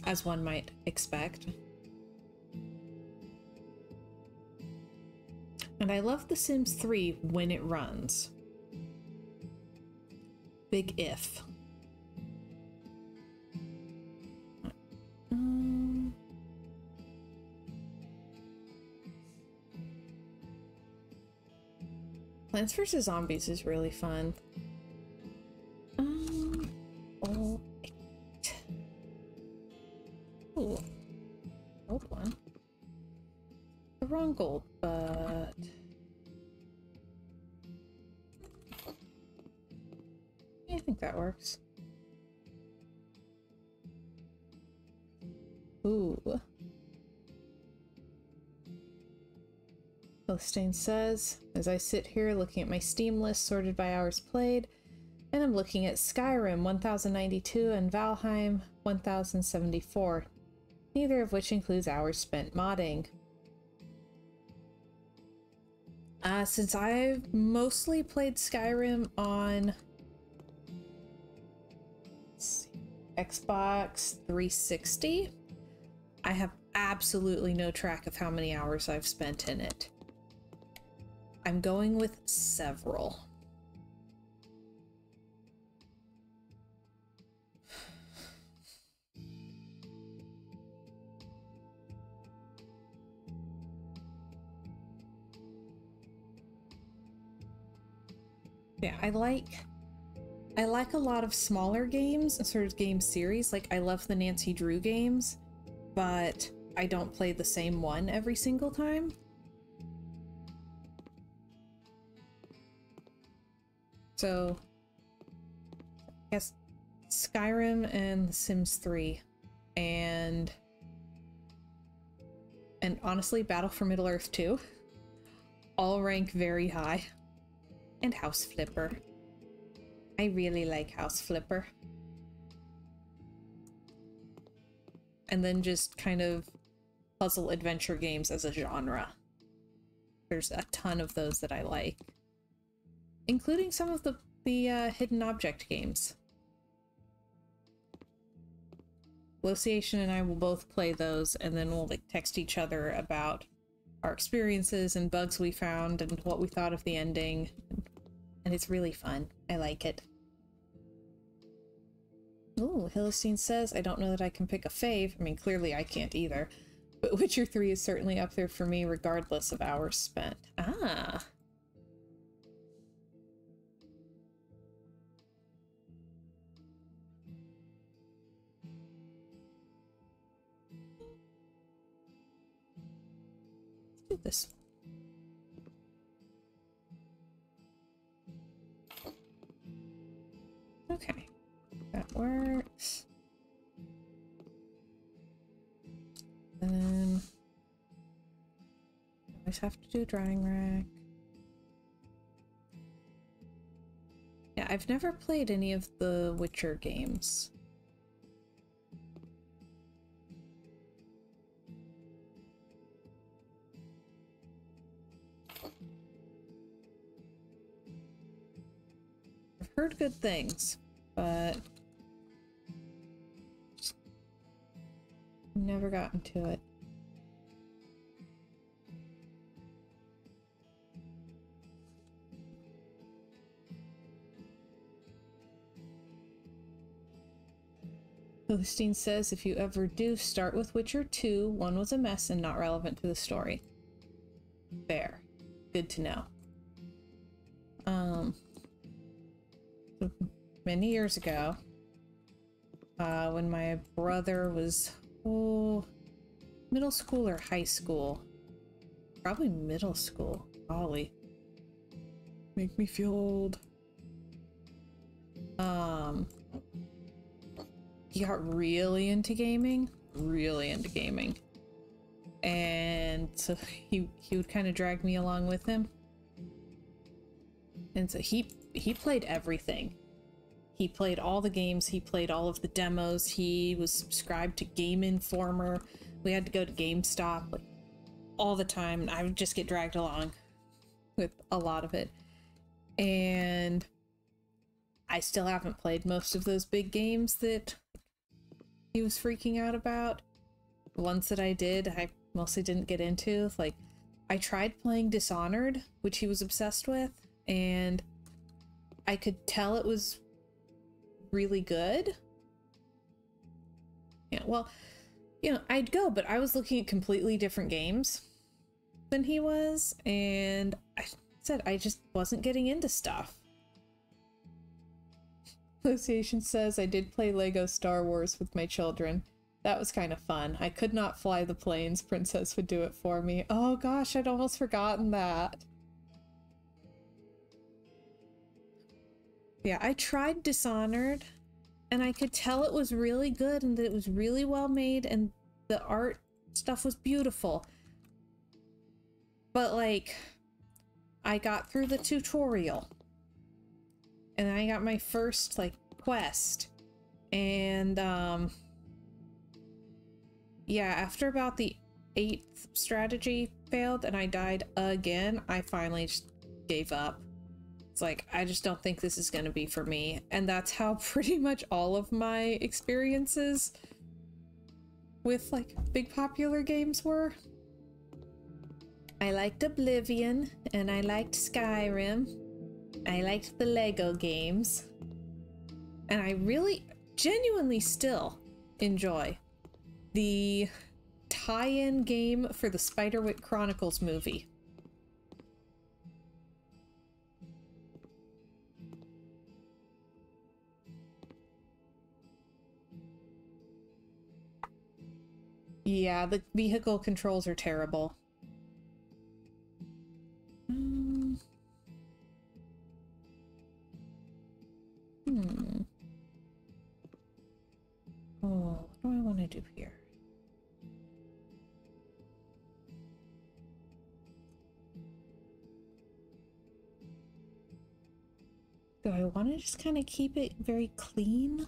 As one might expect. And I love The Sims 3 when it runs. Big if. Plants vs. Zombies is really fun. Oh, ooh, gold one. The wrong gold, but yeah, I think that works. Ooh. Philistine says, as I sit here looking at my Steam list sorted by hours played, and I'm looking at Skyrim 1092 and Valheim 1074, neither of which includes hours spent modding. Since I've mostly played Skyrim on Xbox 360, I have absolutely no track of how many hours I've spent in it. I'm going with several. Yeah, I like a lot of smaller games and sort of game series. Like, I love the Nancy Drew games, but I don't play the same one every single time. So, I guess Skyrim and The Sims 3 and honestly Battle for Middle-earth 2 all rank very high. And House Flipper. I really like House Flipper. And then just kind of puzzle adventure games as a genre. There's a ton of those that I like. Including some of the hidden object games. Glowciation and I will both play those, and then we'll like text each other about our experiences and bugs we found and what we thought of the ending. And it's really fun. I like it. Ooh, Hillistine says, I don't know that I can pick a fave. I mean, clearly I can't either. But Witcher 3 is certainly up there for me regardless of hours spent. Ah. Let's do this one. Okay, that works. Then I always have to do drying rack. Yeah, I've never played any of the Witcher games. I've heard good things, but just never got into it. Philistine says, if you ever do, start with Witcher 2. 1 was a mess and not relevant to the story. Fair. Good to know. Many years ago, when my brother was, middle school or high school? Probably middle school. Golly. Make me feel old. He got really into gaming. And so he would kind of drag me along with him. And so he played everything. He played all the games, he played all of the demos, he was subscribed to Game Informer. We had to go to GameStop like all the time, and I would just get dragged along with a lot of it. And I still haven't played most of those big games that he was freaking out about. The ones that I did, I mostly didn't get into. Like, I tried playing Dishonored, which he was obsessed with, and I could tell it was really good. Yeah, well, you know, I'd go, but I was looking at completely different games than he was, and I said I just wasn't getting into stuff. Association says, I did play Lego Star Wars with my children. That was kind of fun. I could not fly the planes. Princess would do it for me. Oh gosh, I'd almost forgotten that. Yeah, I tried Dishonored, and I could tell it was really good and that it was really well made and the art stuff was beautiful. But like, I got through the tutorial and I got my first like quest, and yeah, after about the 8th strategy failed and I died again, I finally just gave up. It's like, I just don't think this is gonna be for me. And that's how pretty much all of my experiences with like big popular games were. I liked Oblivion and I liked Skyrim. I liked the Lego games. And I really genuinely still enjoy the tie-in game for the Spiderwick Chronicles movie. Yeah, the vehicle controls are terrible. Oh, what do I want to do here? Do I want to just kind of keep it very clean?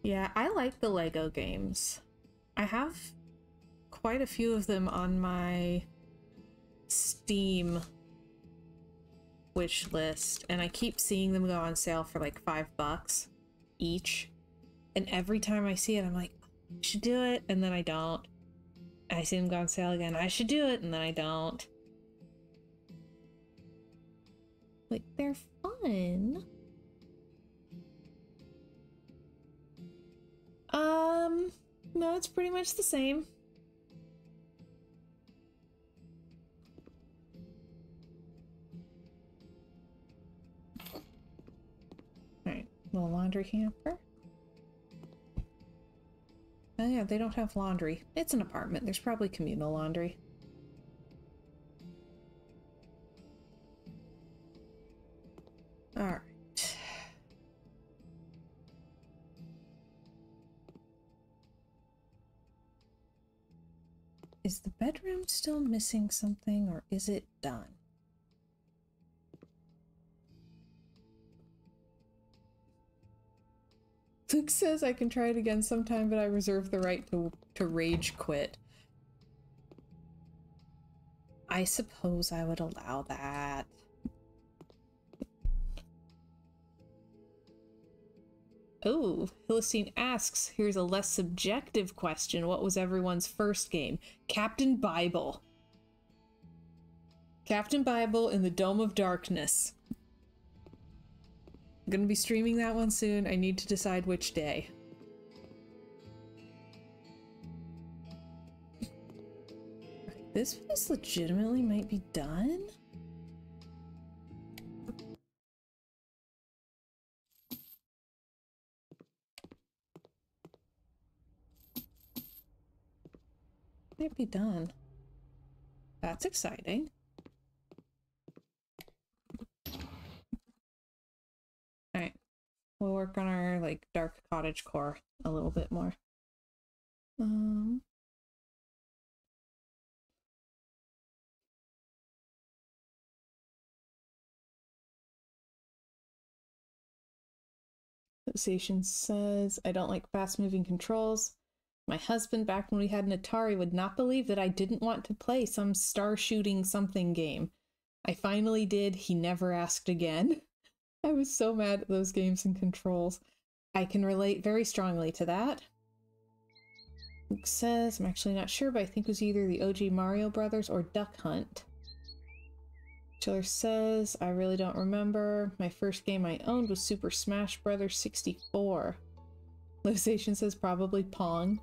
Yeah, I like the Lego games. I have quite a few of them on my Steam wish list, and I keep seeing them go on sale for like $5 each. And every time I see it, I'm like, I should do it, and then I don't. And I see them go on sale again. I should do it, and then I don't. Like, they're fun. No, it's pretty much the same. Alright, little laundry hamper. Oh yeah, they don't have laundry. It's an apartment. There's probably communal laundry. Alright. Is the bedroom still missing something, or is it done? Luke says I can try it again sometime, but I reserve the right to rage quit. I suppose I would allow that. Oh, Philistine asks, here's a less subjective question. What was everyone's first game? Captain Bible. Captain Bible in the Dome of Darkness. I'm gonna be streaming that one soon. I need to decide which day. This place legitimately might be done? Might be done. That's exciting. Alright. We'll work on our, like, dark cottage core a little bit more. Association says, I don't like fast-moving controls. My husband, back when we had an Atari, would not believe that I didn't want to play some star-shooting something game. I finally did. He never asked again. I was so mad at those games and controls. I can relate very strongly to that. Luke says, I'm actually not sure, but I think it was either the OG Mario Brothers or Duck Hunt. Chiller says, I really don't remember. My first game I owned was Super Smash Bros. 64. Livstation says probably Pong.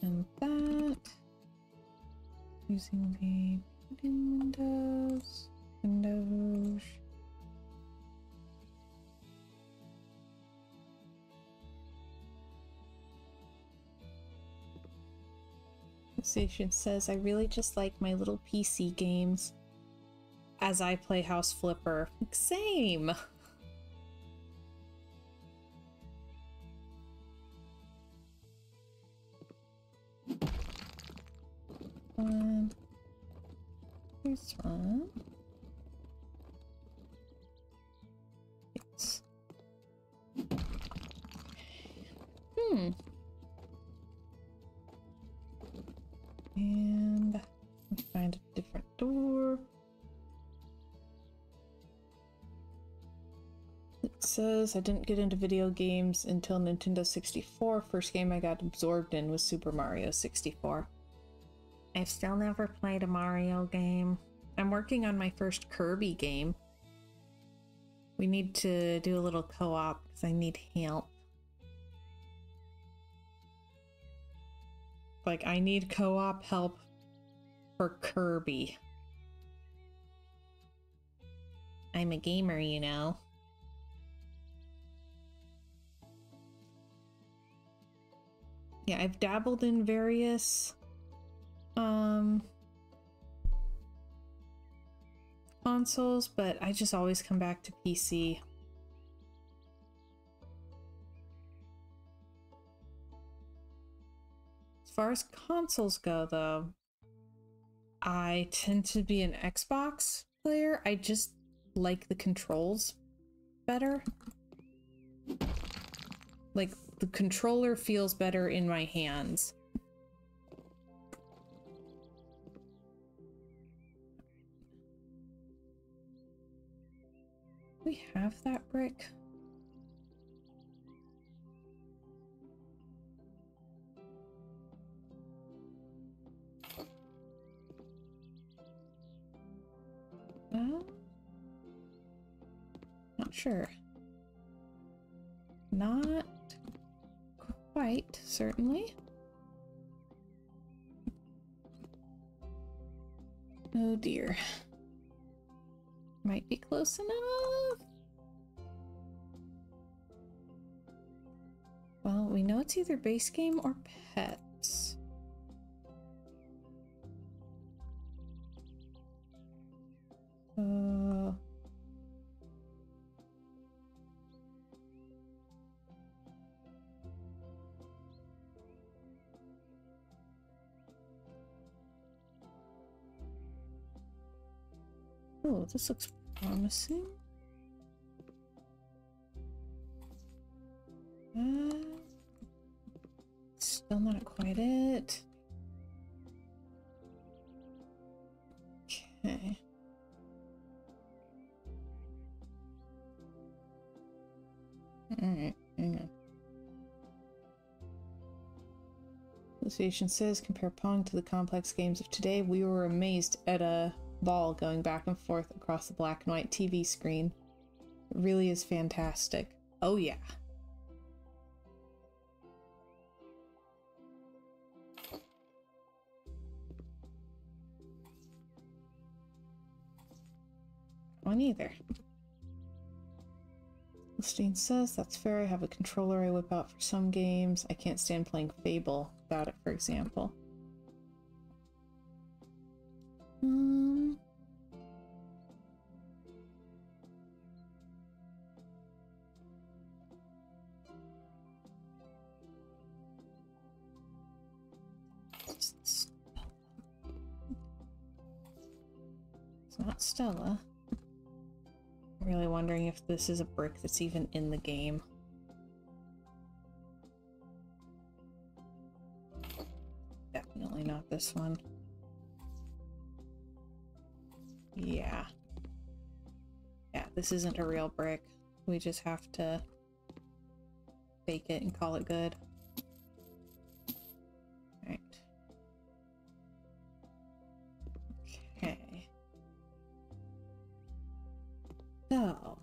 And that. Using the Windows. Station says, I really just like my little PC games as I play House Flipper. Same! Here's one. Yes. And let's find a different door. It says I didn't get into video games until Nintendo 64. First game I got absorbed in was Super Mario 64. I've still never played a Mario game. I'm working on my first Kirby game. We need to do a little co-op because I need help. Like, I need co-op help for Kirby. I'm a gamer, you know. Yeah, I've dabbled in various consoles, but I just always come back to PC. As far as consoles go, though, I tend to be an Xbox player. I just like the controls better. Like, the controller feels better in my hands. We have that brick. Not sure. Not quite, certainly. Oh dear. Might be close enough. Well, we know it's either base game or pets. Oh, this looks promising. Still not quite it. Okay. Alright, hang on. Association says, compare Pong to the complex games of today. We were amazed at a ball going back and forth across the black and white TV screen. It really is fantastic. Oh yeah. One either. Christine says, that's fair. I have a controller I whip out for some games. I can't stand playing Fable without it, for example. It's not Stella. I'm really wondering if this is a brick that's even in the game. Definitely not this one. Yeah. Yeah, this isn't a real brick. We just have to bake it and call it good. Right. Okay. So,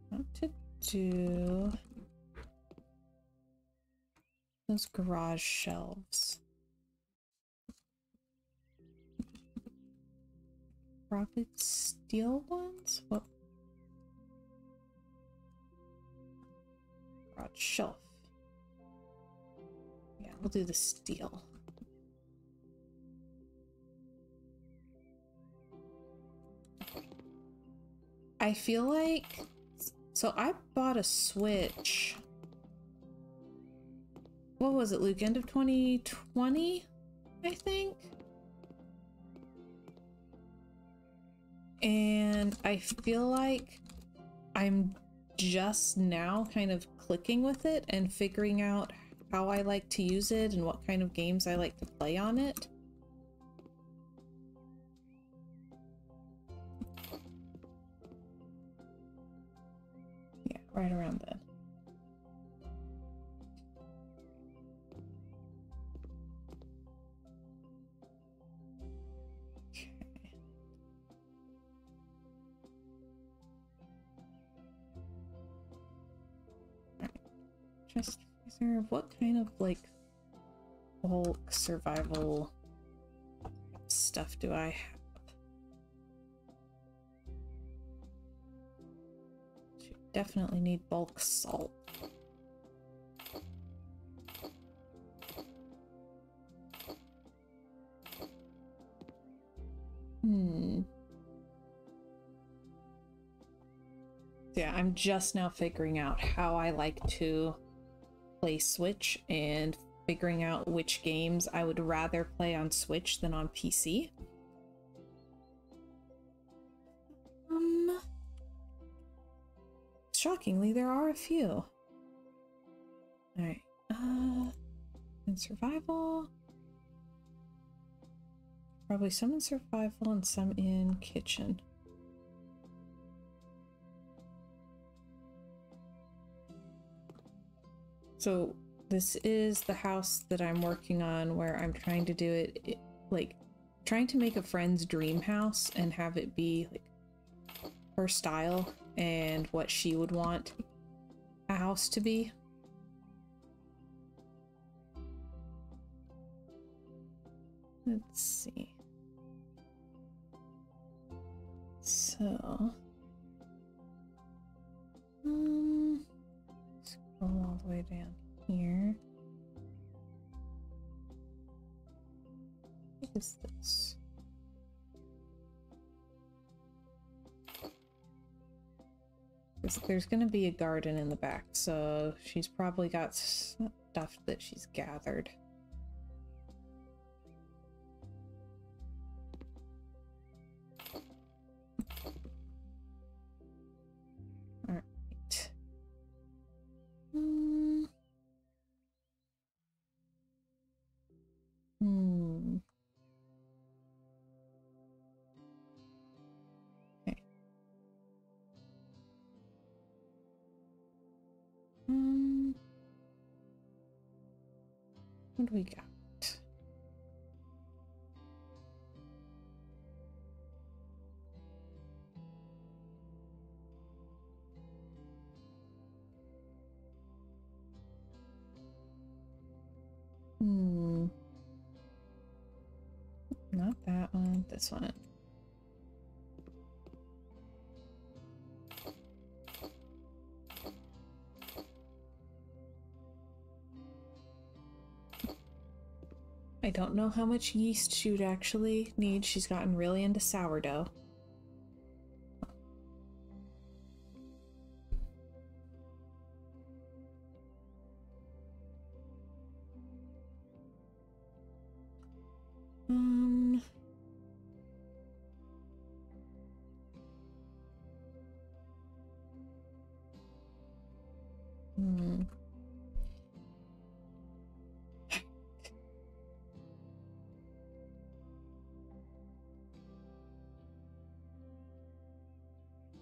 what to do those garage shelves? Probably steel ones? What? Garage shelf. Yeah, we'll do the steel. I feel like, so I bought a Switch. What was it, Luke? End of 2020, I think? And I feel like I'm just now kind of clicking with it and figuring out how I like to use it and what kind of games I like to play on it. Yeah, right around then. Just freezer. What kind of like bulk survival stuff do I have? Should definitely need bulk salt. Yeah, I'm just now figuring out how I like to play Switch and figuring out which games I would rather play on Switch than on PC. Shockingly, there are a few. Alright, in survival. Probably some in survival and some in kitchen. So this is the house that I'm working on where I'm trying to do it, like trying to make a friend's dream house and have it be like her style and what she would want a house to be. Let's see. So, scroll all the way down here. What is this? There's gonna be a garden in the back, so she's probably got stuff that she's gathered. What do we got? Not that one, this one. I don't know how much yeast she would actually need. She's gotten really into sourdough.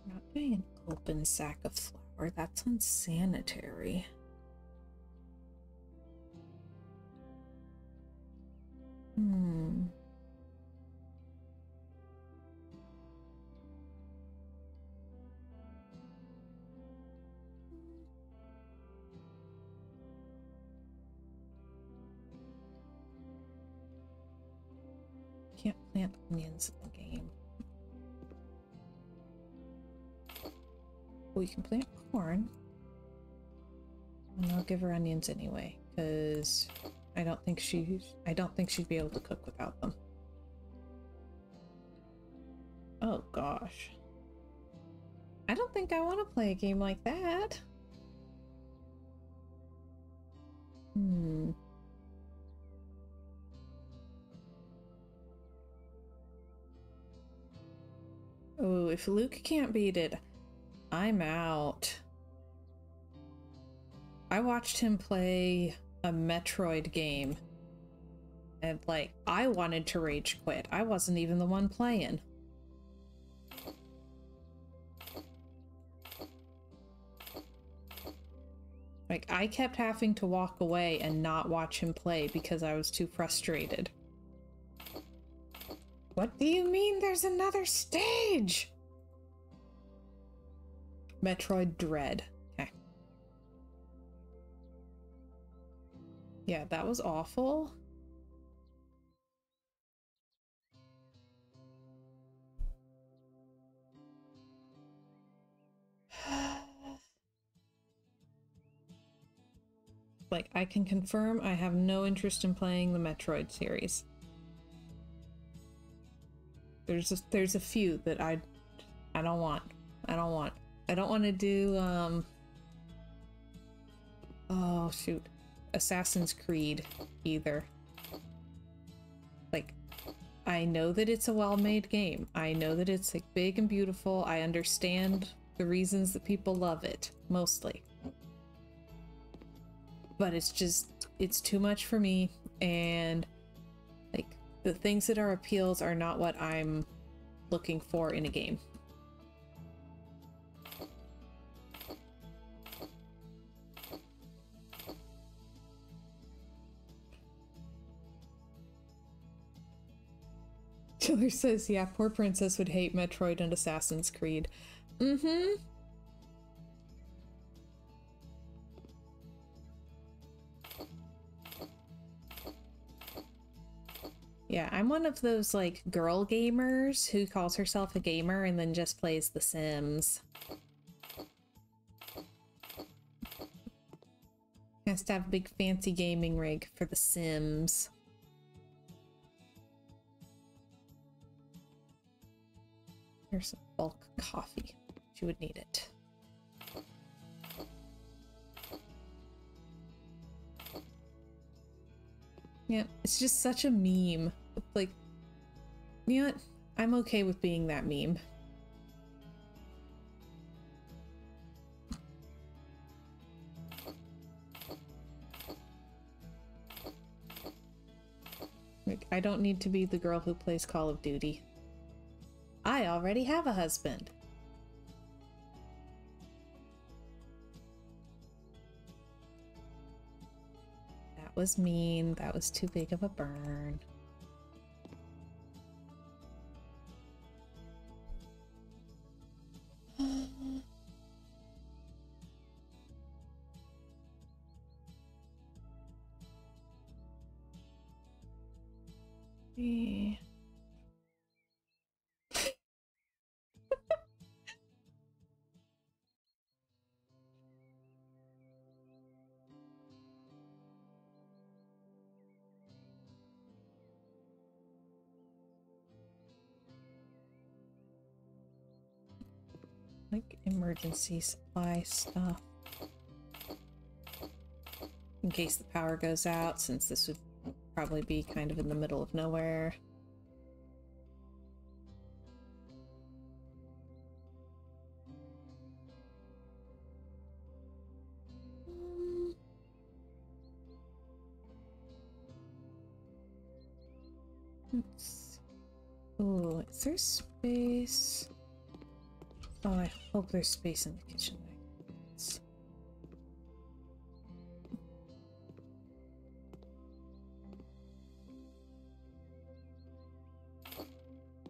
Not doing an open sack of flour. That's unsanitary. Can't plant onions in the game. We can plant corn. And I'll give her onions anyway, because I don't think she'd be able to cook without them. Oh gosh. I don't think I want to play a game like that. Oh, if Luke can't beat it, I'm out. I watched him play a Metroid game, and like, I wanted to rage quit. I wasn't even the one playing. Like, I kept having to walk away and not watch him play because I was too frustrated. What do you mean there's another stage? Metroid Dread. Okay. Yeah, that was awful. Like, I can confirm I have no interest in playing the Metroid series. There's a few that I don't want. I don't want to do oh shoot, Assassin's Creed either. Like, I know that it's a well-made game. I know that it's like big and beautiful. I understand the reasons that people love it, mostly. But it's too much for me, and like, the things that are appeals are not what I'm looking for in a game. Killer says, yeah, poor Princess would hate Metroid and Assassin's Creed. Mm-hmm. Yeah, I'm one of those, like, girl gamers who calls herself a gamer and then just plays The Sims. Has to have a big fancy gaming rig for The Sims. Here's some bulk coffee. She would need it. Yeah, it's just such a meme. Like, you know what? I'm okay with being that meme. Like, I don't need to be the girl who plays Call of Duty. I already have a husband. was mean. That was too big of a burn. Like emergency supply stuff. In case the power goes out, since this would probably be kind of in the middle of nowhere. Oh, is there space? Oh, I hope there's space in the kitchen.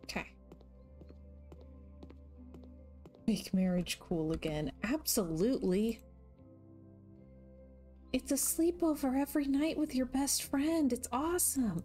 Okay. Make marriage cool again. Absolutely. It's a sleepover every night with your best friend. It's awesome.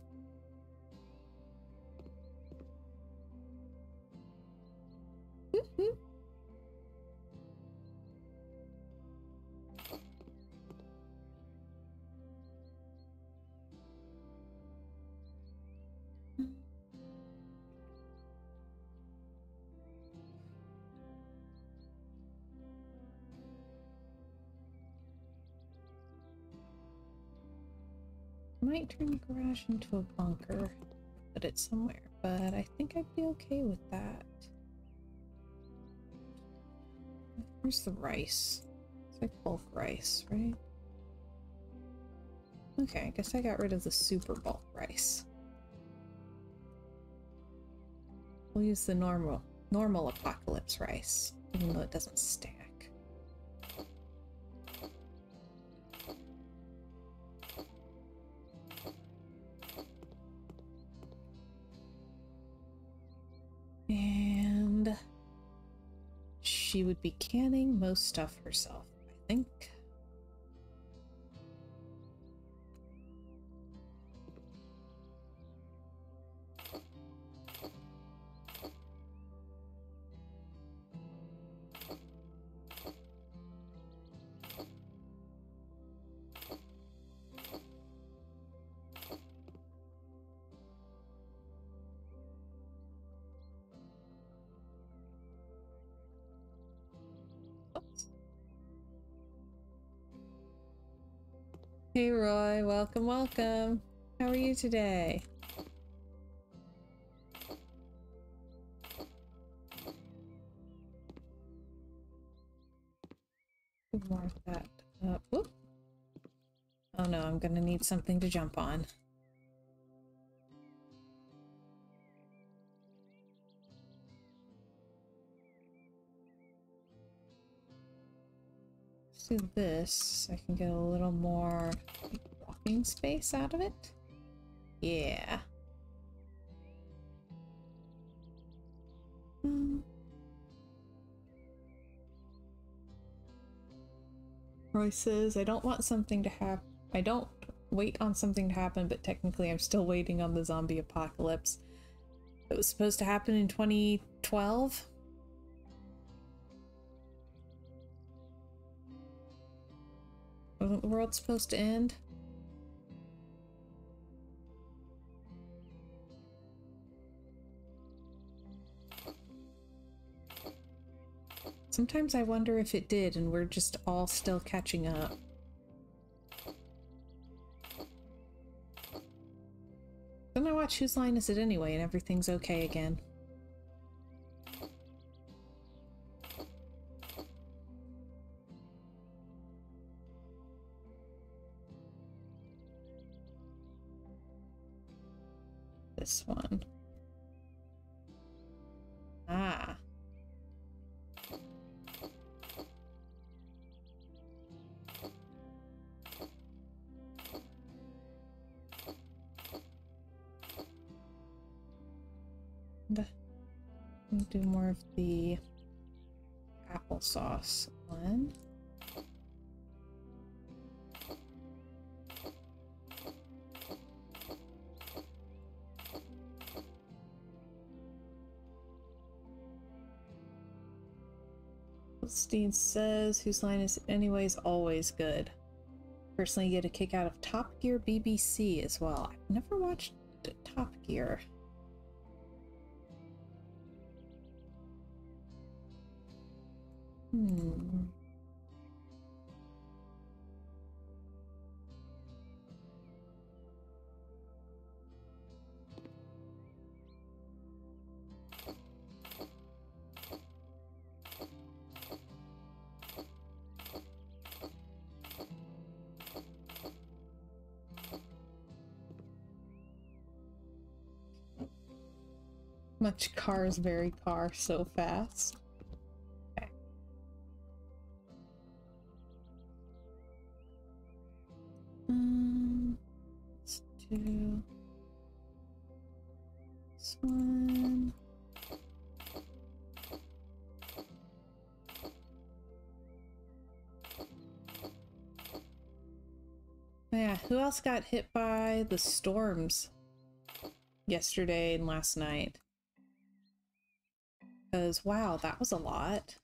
Might turn the garage into a bunker, put it somewhere, but I think I'd be okay with that. Where's the rice? It's like bulk rice, right? Okay, I guess I got rid of the super bulk rice. We'll use the normal apocalypse rice, even though it doesn't stack. And she would be canning most stuff herself, I think. Hey Roy, welcome, welcome. How are you today? Mark that up. Whoop. Oh no, I'm gonna need something to jump on. Let's do this so I can get a little more walking space out of it. Yeah. Roy says, I don't want something to happen. I don't wait on something to happen, but technically I'm still waiting on the zombie apocalypse. It was supposed to happen in 2012. Wasn't the world supposed to end? Sometimes I wonder if it did and we're just all still catching up. Then I watch Whose Line Is It Anyway and everything's okay again. This one. Ah. do more of the applesauce one. Steen says, whose line is anyways always good. Personally get a kick out of Top Gear BBC as well. I've never watched Top Gear. Much cars, very car, so fast. Okay. Let's do this one. Yeah, who else got hit by the storms yesterday and last night? Because, wow, that was a lot.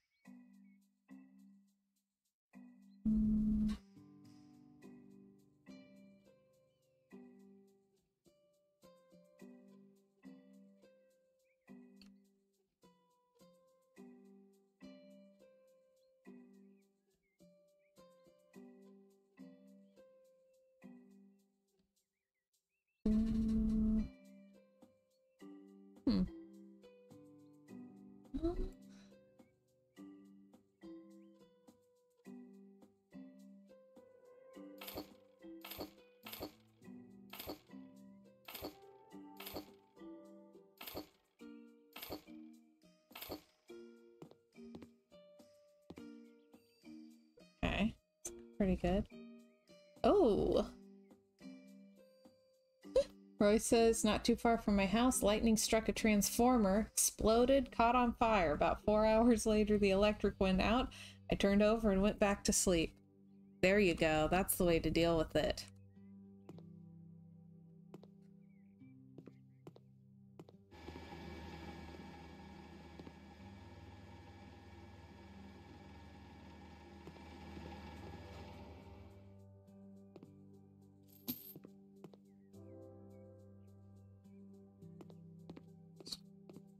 Okay, pretty good. Oh! Roy says, not too far from my house, lightning struck a transformer, exploded, caught on fire. About 4 hours later, the electric went out. I turned over and went back to sleep. There you go. That's the way to deal with it.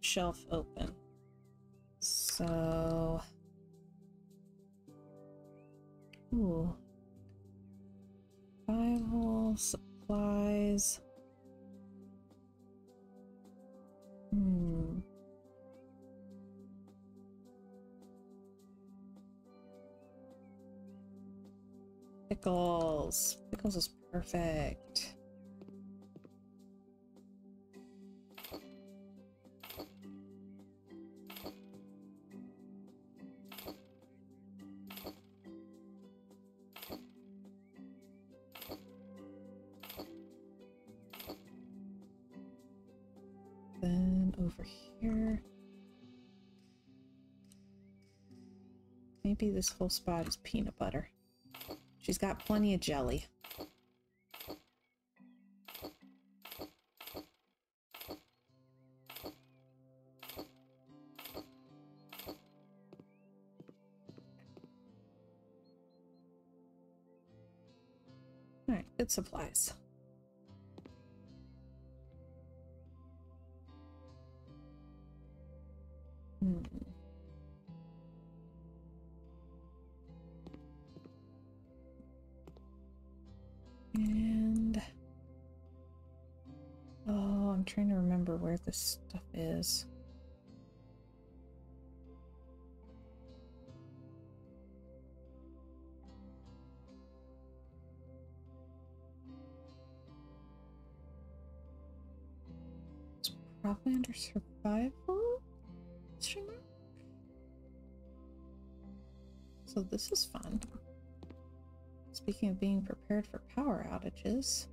Shelf open. So, ooh, Bible supplies. Pickles. Pickles is perfect. Then over here, maybe this whole spot is peanut butter. She's got plenty of jelly. All right, good supplies. And oh, I'm trying to remember where this stuff is. It's probably under survival. So this is fun. Speaking of being prepared for power outages.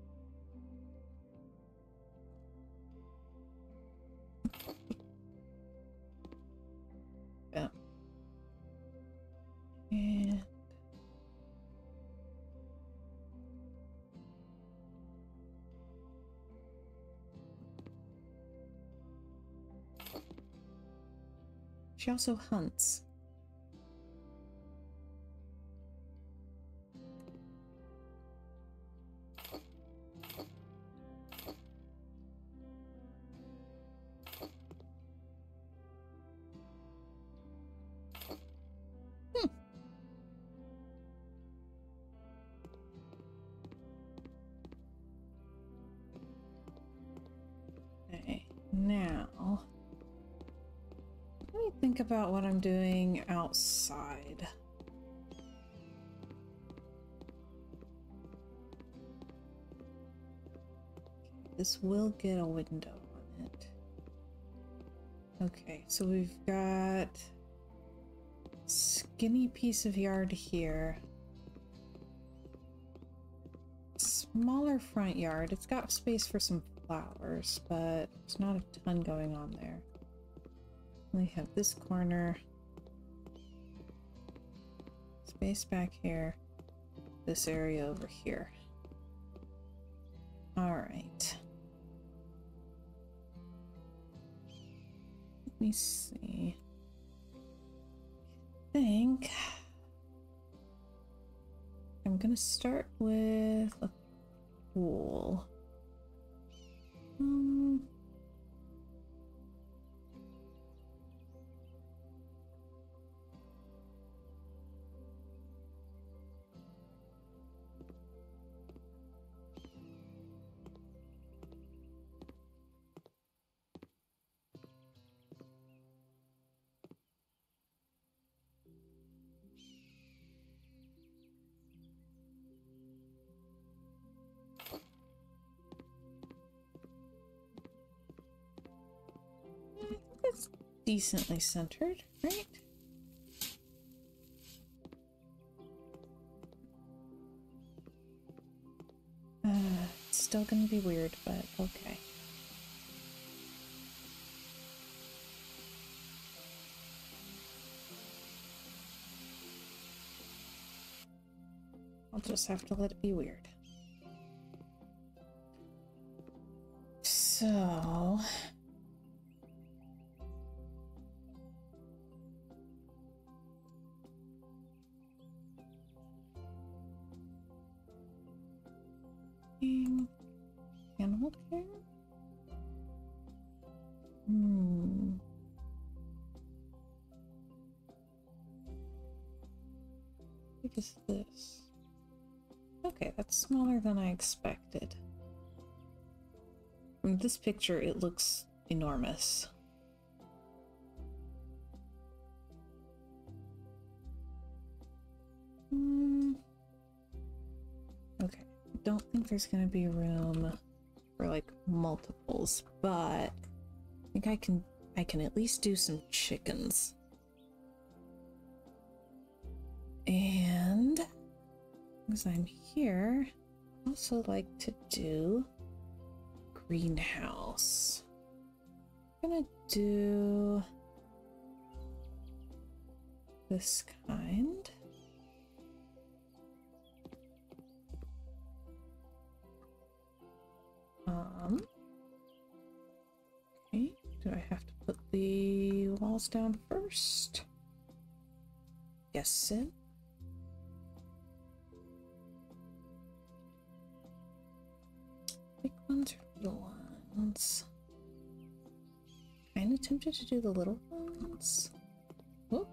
She also hunts. Okay, now let me think about what I'm doing outside. This will get a window on it. Okay, so we've got skinny piece of yard here. Smaller front yard. It's got space for some flowers, but there's not a ton going on there. We have this corner. Space back here. This area over here. Alright. Let me see. I think I'm gonna start with a pool. It's decently centered, right? It's still gonna be weird, but okay. I'll just have to let it be weird. So... animal care? What is this? Okay, that's smaller than I expected. From this picture, it looks enormous. Okay, I don't think there's gonna be room for like multiples, but I think I can at least do some chickens. And as I'm here, I also like to do greenhouse. I'm gonna do this kind. Okay, do I have to put the walls down first? Yes, so. Big ones or little ones? Kinda tempted to do the little ones. Whoop.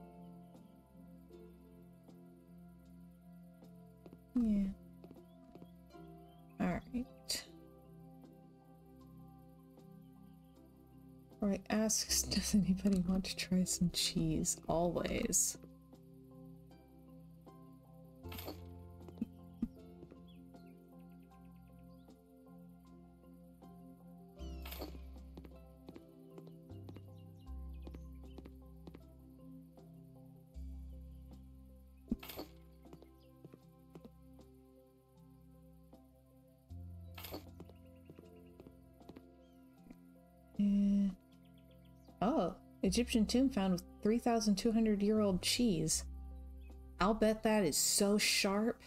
Yeah. Alright. Roy asks, does anybody want to try some cheese? Always. Oh, Egyptian tomb found with 3,200-year-old cheese. I'll bet that is so sharp.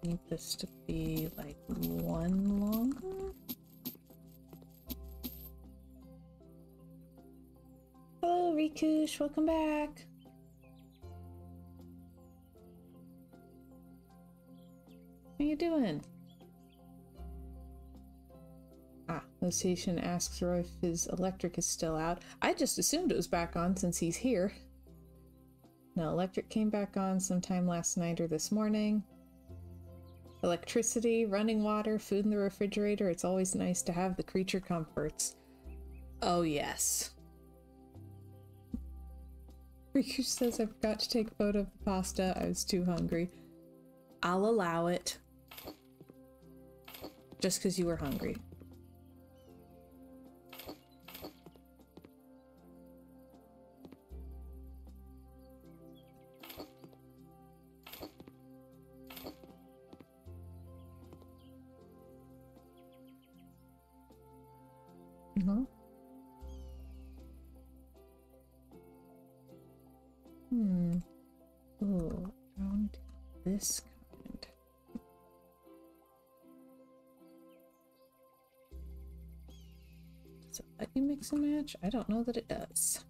need this to be like one longer. Hello, Rikush, welcome back. How you doing? Ah, Lucian asks Roy if his electric is still out. I just assumed it was back on since he's here. No, electric came back on sometime last night or this morning. Electricity, running water, food in the refrigerator. It's always nice to have the creature comforts. Oh, yes. Riku says I forgot to take a photo of the pasta. I was too hungry. I'll allow it. Just because you were hungry. Mm-hmm. Ooh, around this kind. Does it let you mix and match? I don't know that it does.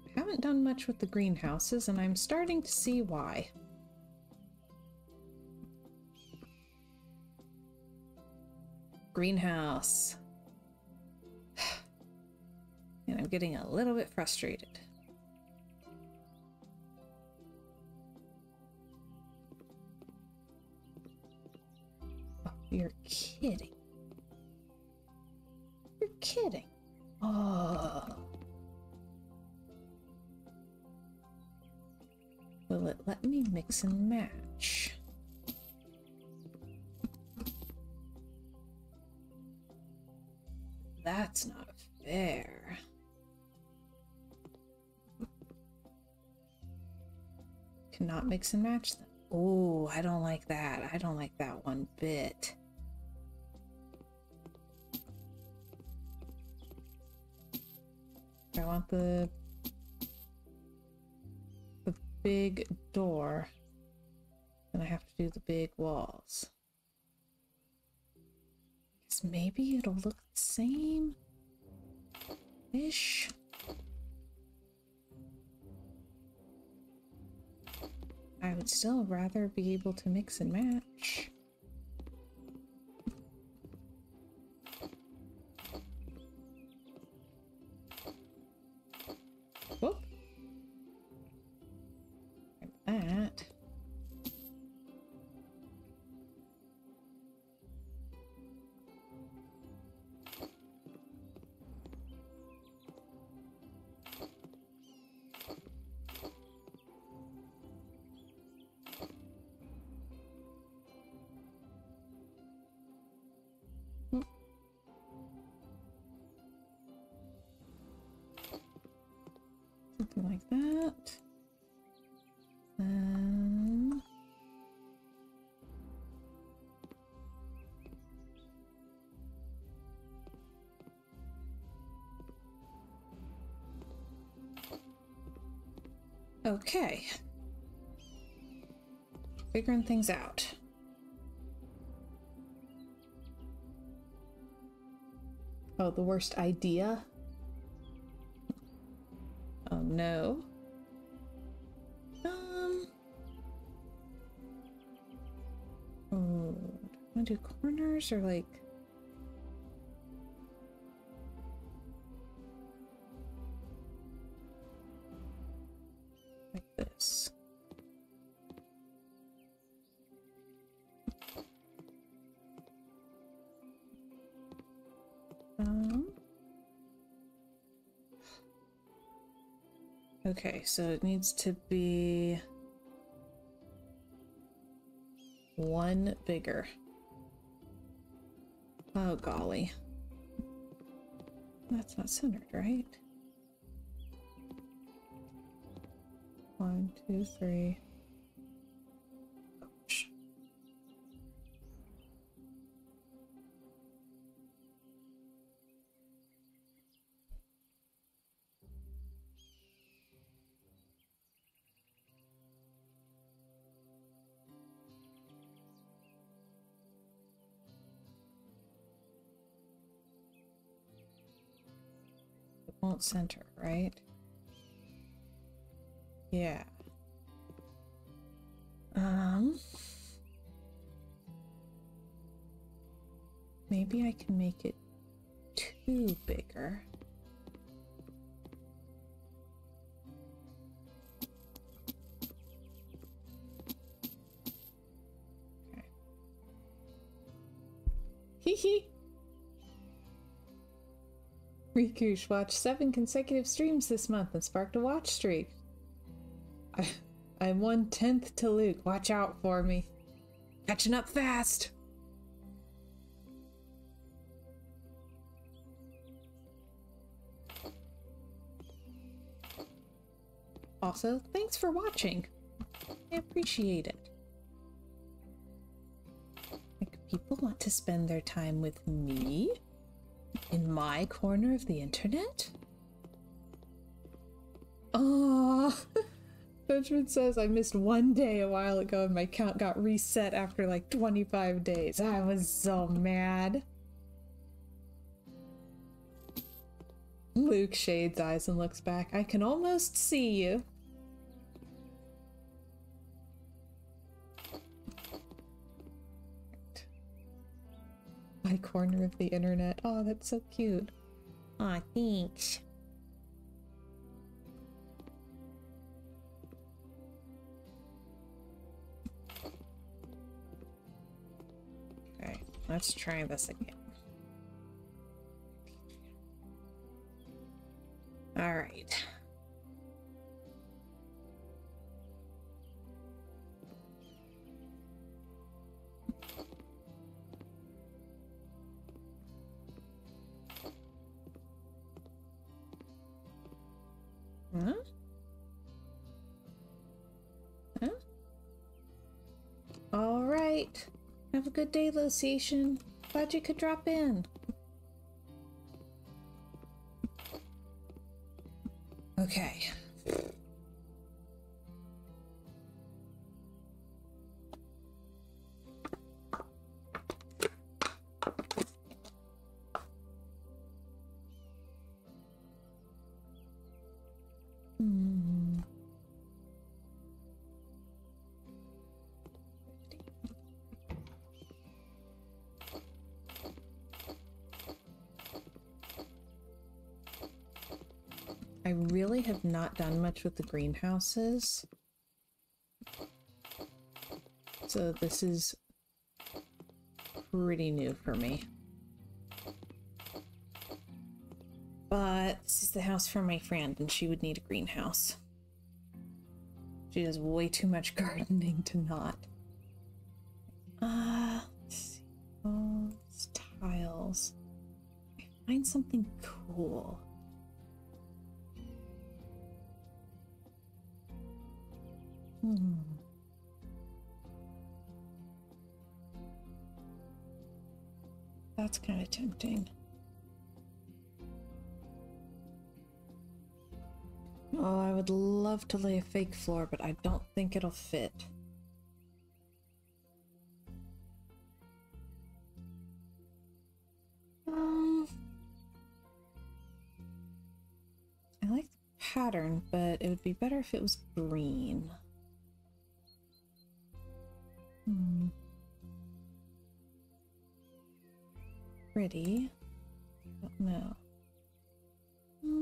I haven't done much with the greenhouses, and I'm starting to see why. Greenhouse. And I'm getting a little bit frustrated. Oh, you're kidding. You're kidding. Oh. Will it let me mix and match? That's not fair. Cannot mix and match them. Oh, I don't like that. I don't like that one bit. I want the big door, and I have to do the big walls. Guess maybe it'll look the same ish. I would still rather be able to mix and match. Whoop. Like that. Something like that. Okay. Figuring things out. Oh, the worst idea? Oh no. Oh, do I want to do corners or like this? Okay, so it needs to be one bigger. Oh golly. That's not centered, right? 1, 2, 3. Ouch. won't center, right? Yeah. Maybe I can make it 2 bigger. Okay. Hee hee! Rikush watched 7 consecutive streams this month and sparked a watch streak. I'm 1/10 to Luke. Watch out for me. Catching up fast! Also, thanks for watching. I appreciate it. Like, people want to spend their time with me? In my corner of the internet? Aww. Benjamin says I missed 1 day a while ago and my count got reset after like 25 days. I was so mad. Luke shades eyes and looks back. I can almost see you. My corner of the internet. Oh, that's so cute. Aw, thanks. Okay, let's try this again. All right. Huh? Huh? All right. Have a good day, Lociation. Glad you could drop in. Okay. I really have not done much with the greenhouses. So this is pretty new for me. But this is the house for my friend and she would need a greenhouse. She does way too much gardening to not. Let's see. Oh, it's tiles. Find something cool. That's kind of tempting. Oh, I would love to lay a fake floor, but I don't think it'll fit. I like the pattern, but it would be better if it was green. Pretty, but no. I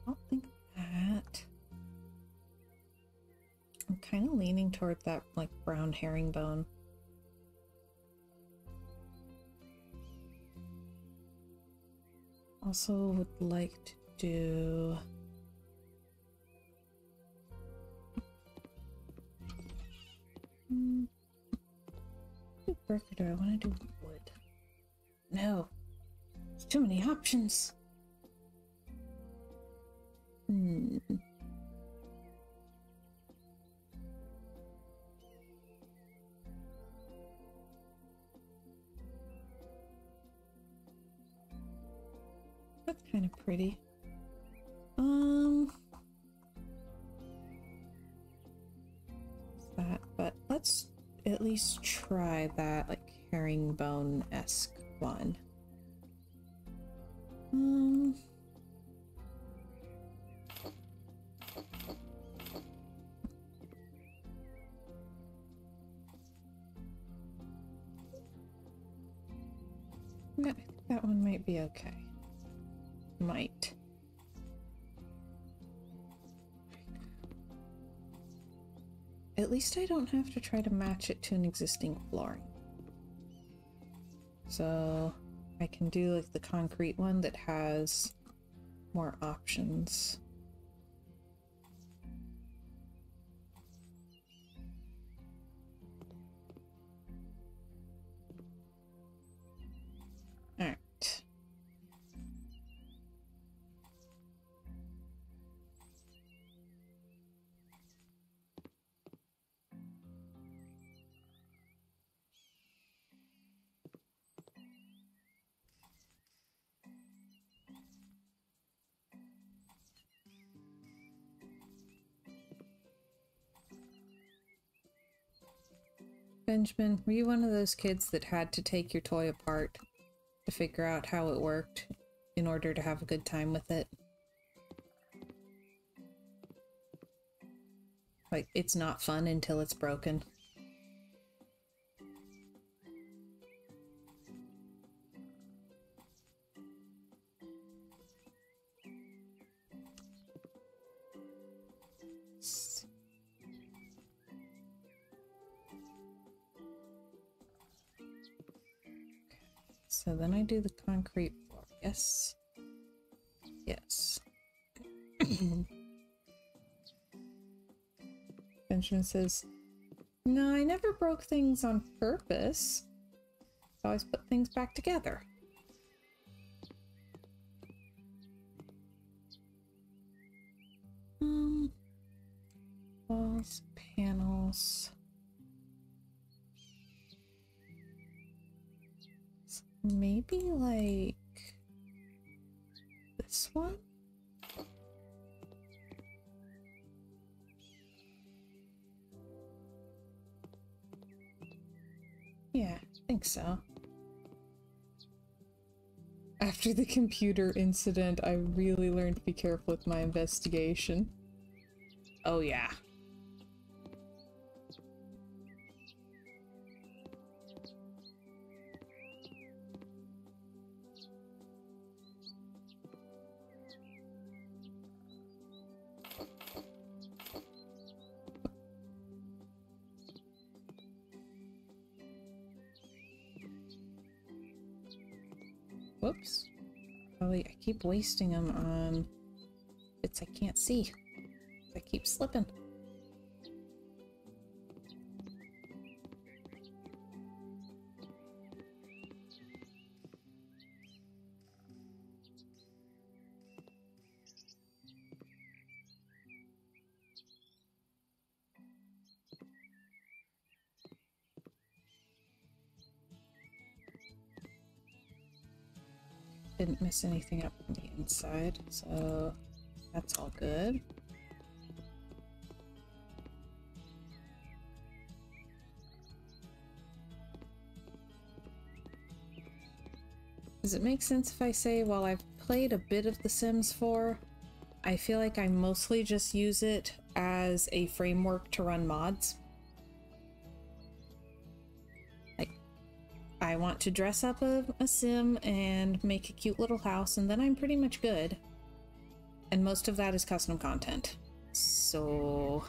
don't think that. I'm kind of leaning toward that like brown herringbone. Also would like to do what brick do I want to do? Wood. No. There's too many options. That's kind of pretty. That, but let's at least try that, like, herringbone-esque one. Yeah, that one might be okay. Might. At least I don't have to try to match it to an existing flooring. So I can do like the concrete one that has more options. All right. Benjamin, were you one of those kids that had to take your toy apart to figure out how it worked in order to have a good time with it? Like, it's not fun until it's broken. So then I do the concrete floor. Yes. Yes. Benjamin says, no, I never broke things on purpose. I always put things back together. Walls, panels. So maybe like this one? Yeah, I think so. After the computer incident, I really learned to be careful with my investigation. Oh yeah. Whoops. Probably I keep wasting them on bits I can't see. I keep slipping. Didn't miss anything up on the inside, so that's all good. Does it make sense if I say, while I've played a bit of The Sims 4, I feel like I mostly just use it as a framework to run mods? Like, I want to dress up a sim and make a cute little house, and then I'm pretty much good. And most of that is custom content. So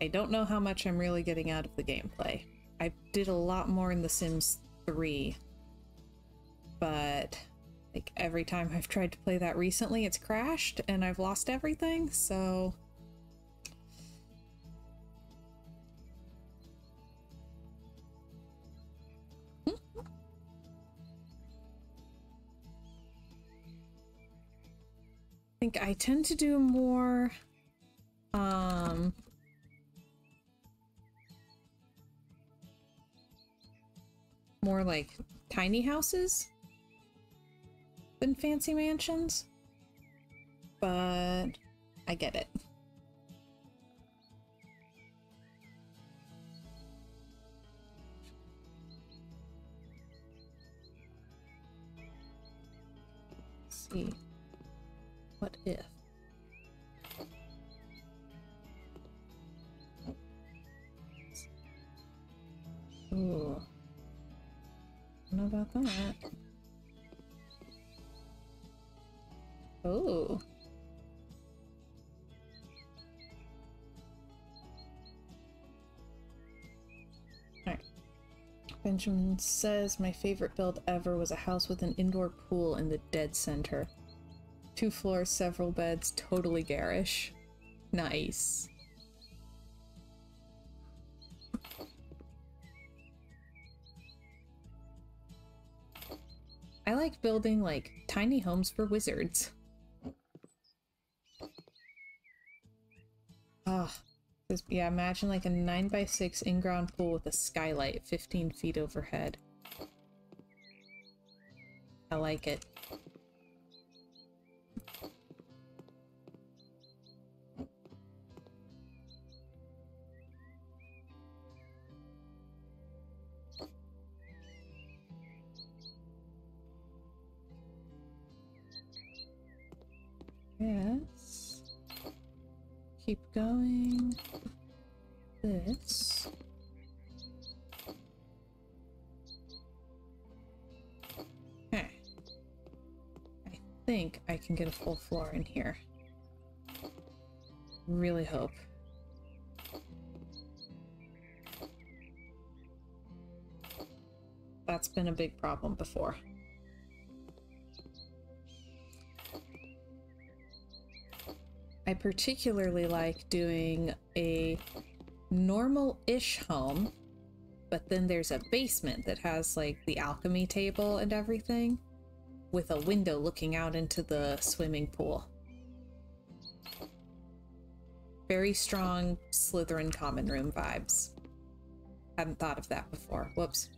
I don't know how much I'm really getting out of the gameplay. I did a lot more in The Sims 3, but like every time I've tried to play that recently, it's crashed and I've lost everything, so I think I tend to do more more like tiny houses. than fancy mansions, but I get it. Let's see. What if? Ooh. I don't know about that. Oh. Alright. Benjamin says my favorite build ever was a house with an indoor pool in the dead center. 2 floors, several beds, totally garish. Nice. I like building, like, tiny homes for wizards. Ah, yeah, imagine like a 9x6 in-ground pool with a skylight 15 feet overhead. I like it. Yes. Keep going. This. Okay. I think I can get a full floor in here. Really hope. That's been a big problem before. I particularly like doing a normal-ish home, but then there's a basement that has like the alchemy table and everything with a window looking out into the swimming pool. Very strong Slytherin common room vibes. Hadn't thought of that before. Whoops.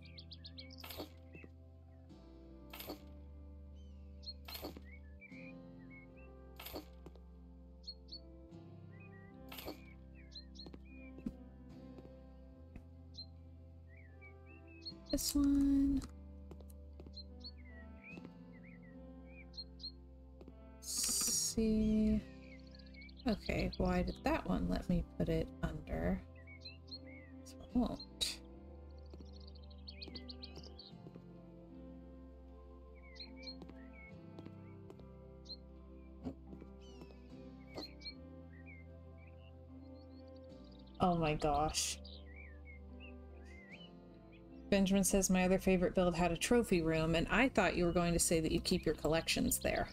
This one. Let's see. Okay, why did that one let me put it under? This one won't. Oh my gosh. Benjamin says my other favorite build had a trophy room, and I thought you were going to say that you keep your collections there.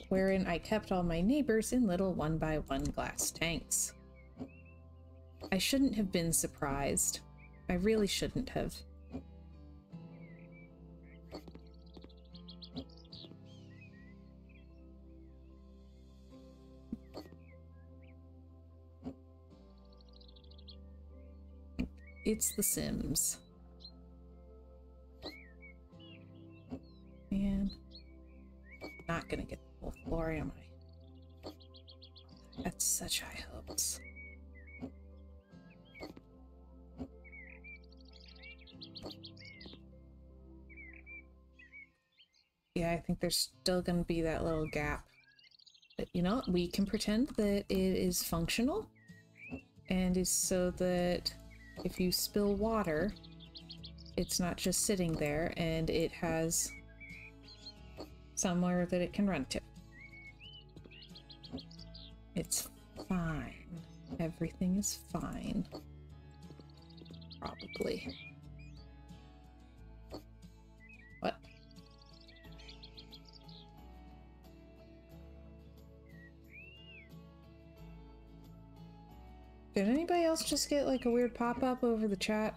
Wherein I kept all my neighbors in little 1x1 glass tanks. I shouldn't have been surprised. I really shouldn't have. It's The Sims. Man, not gonna get the full floor, am I? That's such high hopes. Yeah, I think there's still gonna be that little gap. But you know, we can pretend that it is functional and is so that if you spill water, it's not just sitting there and it has somewhere that it can run to. It's fine. Everything is fine. Probably. What? Did anybody else just get like a weird pop-up over the chat?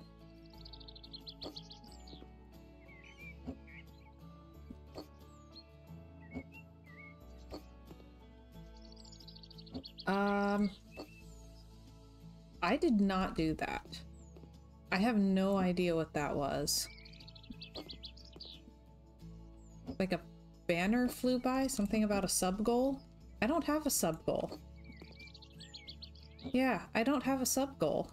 I did not do that. I have no idea what that was. Like a banner flew by? Something about a sub-goal? I don't have a sub-goal. Yeah, I don't have a sub-goal.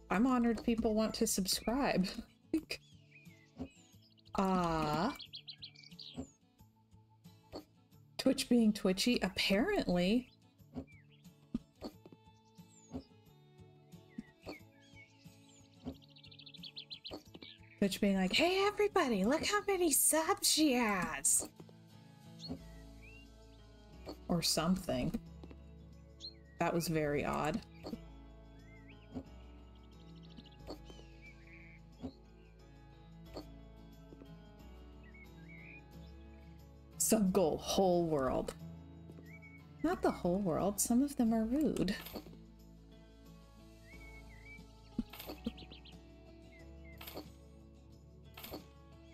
I'm honored people want to subscribe. Twitch being twitchy? Apparently. Twitch being like, hey everybody, look how many subs she has! Or something. That was very odd. Sub goal, whole world. Not the whole world, some of them are rude.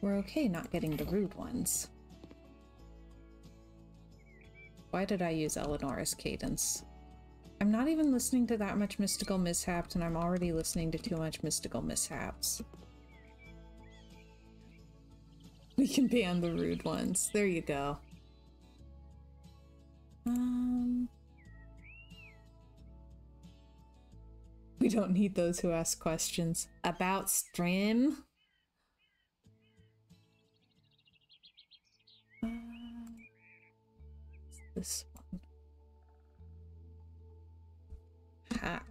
We're okay not getting the rude ones. Why did I use Eleanor's cadence? I'm not even listening to that much Mystical Mishaps, and I'm already listening to too much Mystical Mishaps. We can ban the rude ones. There you go. We don't need those who ask questions about stream. This one. Ha.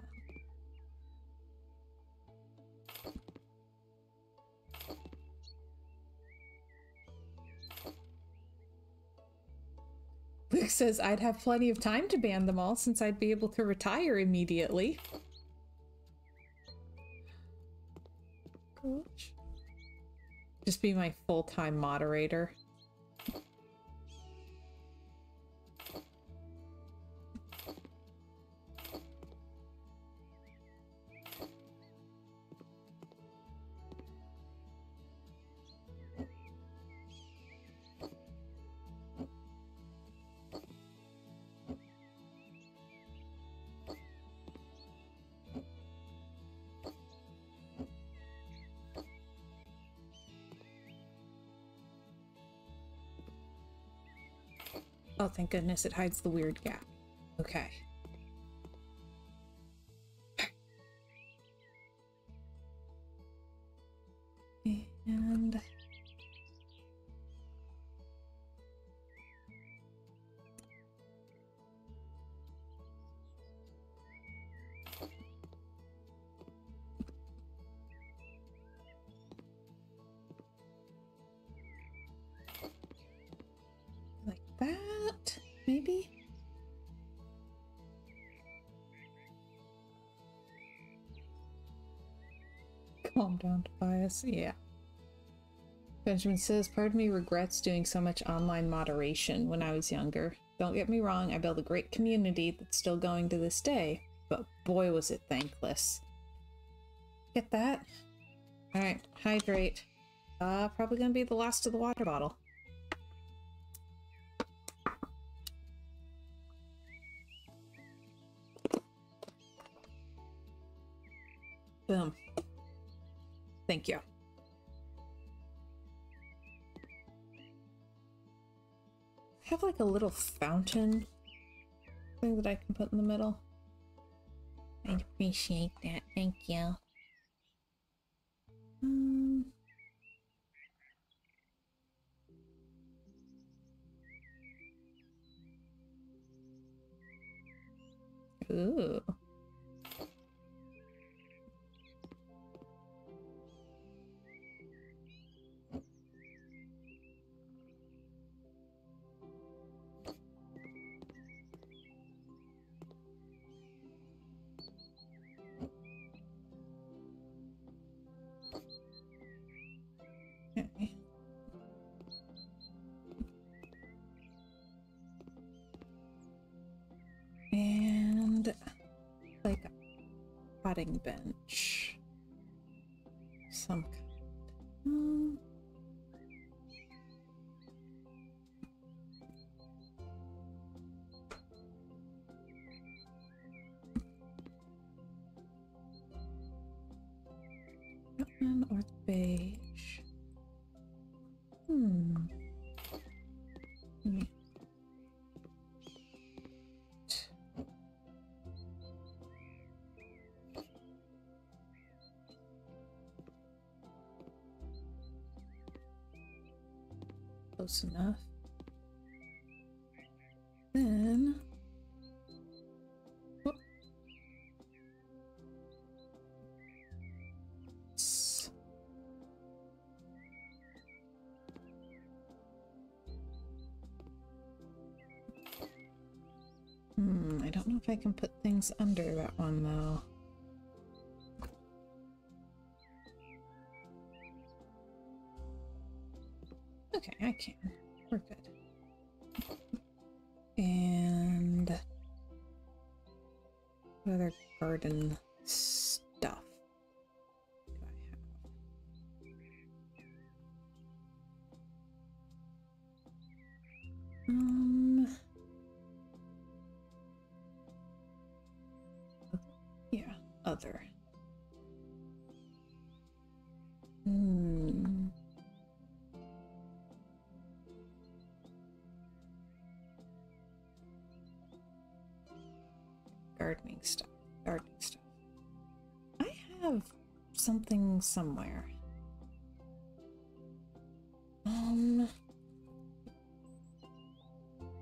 Luke says I'd have plenty of time to ban them all since I'd be able to retire immediately. Coach. Just be my full-time moderator. Oh, thank goodness it hides the weird gap. Okay. And... like that, maybe? Calm down, Tobias. Yeah. Benjamin says, part of me regrets doing so much online moderation when I was younger. Don't get me wrong, I built a great community that's still going to this day, but boy was it thankless. Get that? Alright, hydrate. Probably gonna be the last of the water bottle. Boom. Thank you. I have like a little fountain thing that I can put in the middle. I'd appreciate that. Thank you. Ooh. Okay. And like a potting bench. Some kind. Or the beige. Hmm. Close enough. Then whoop. I don't know if I can put things under that one though. Okay, I can. We're good. And what other garden stuff do I have? Yeah, other. Gardening stuff. Gardening stuff. I have something somewhere.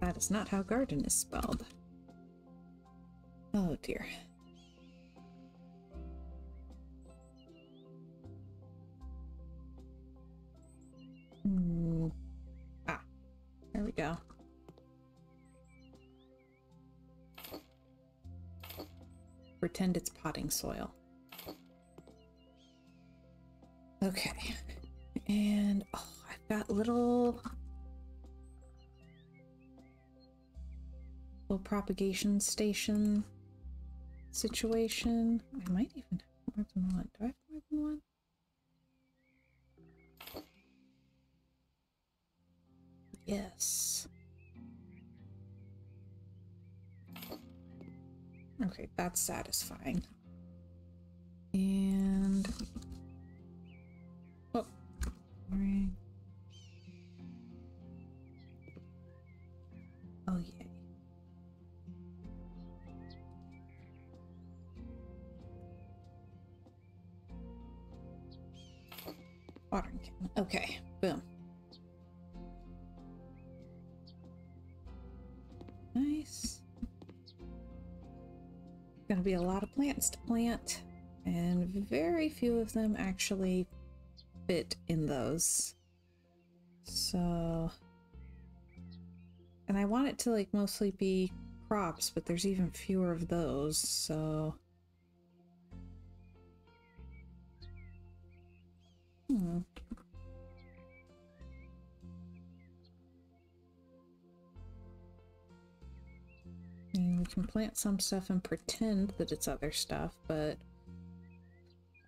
That is not how garden is spelled. Oh dear. Ah, there we go. Pretend it's potting soil. Okay. And oh, I've got little propagation station situation. I might even have more than one. Do I have more than one? Yes. Okay, that's satisfying. And oh, right. Oh yay. Watering can. Okay, boom. Nice. Gonna be a lot of plants to plant, and very few of them actually fit in those. So, and I want it to like mostly be crops, but there's even fewer of those, so. I mean, we can plant some stuff and pretend that it's other stuff, but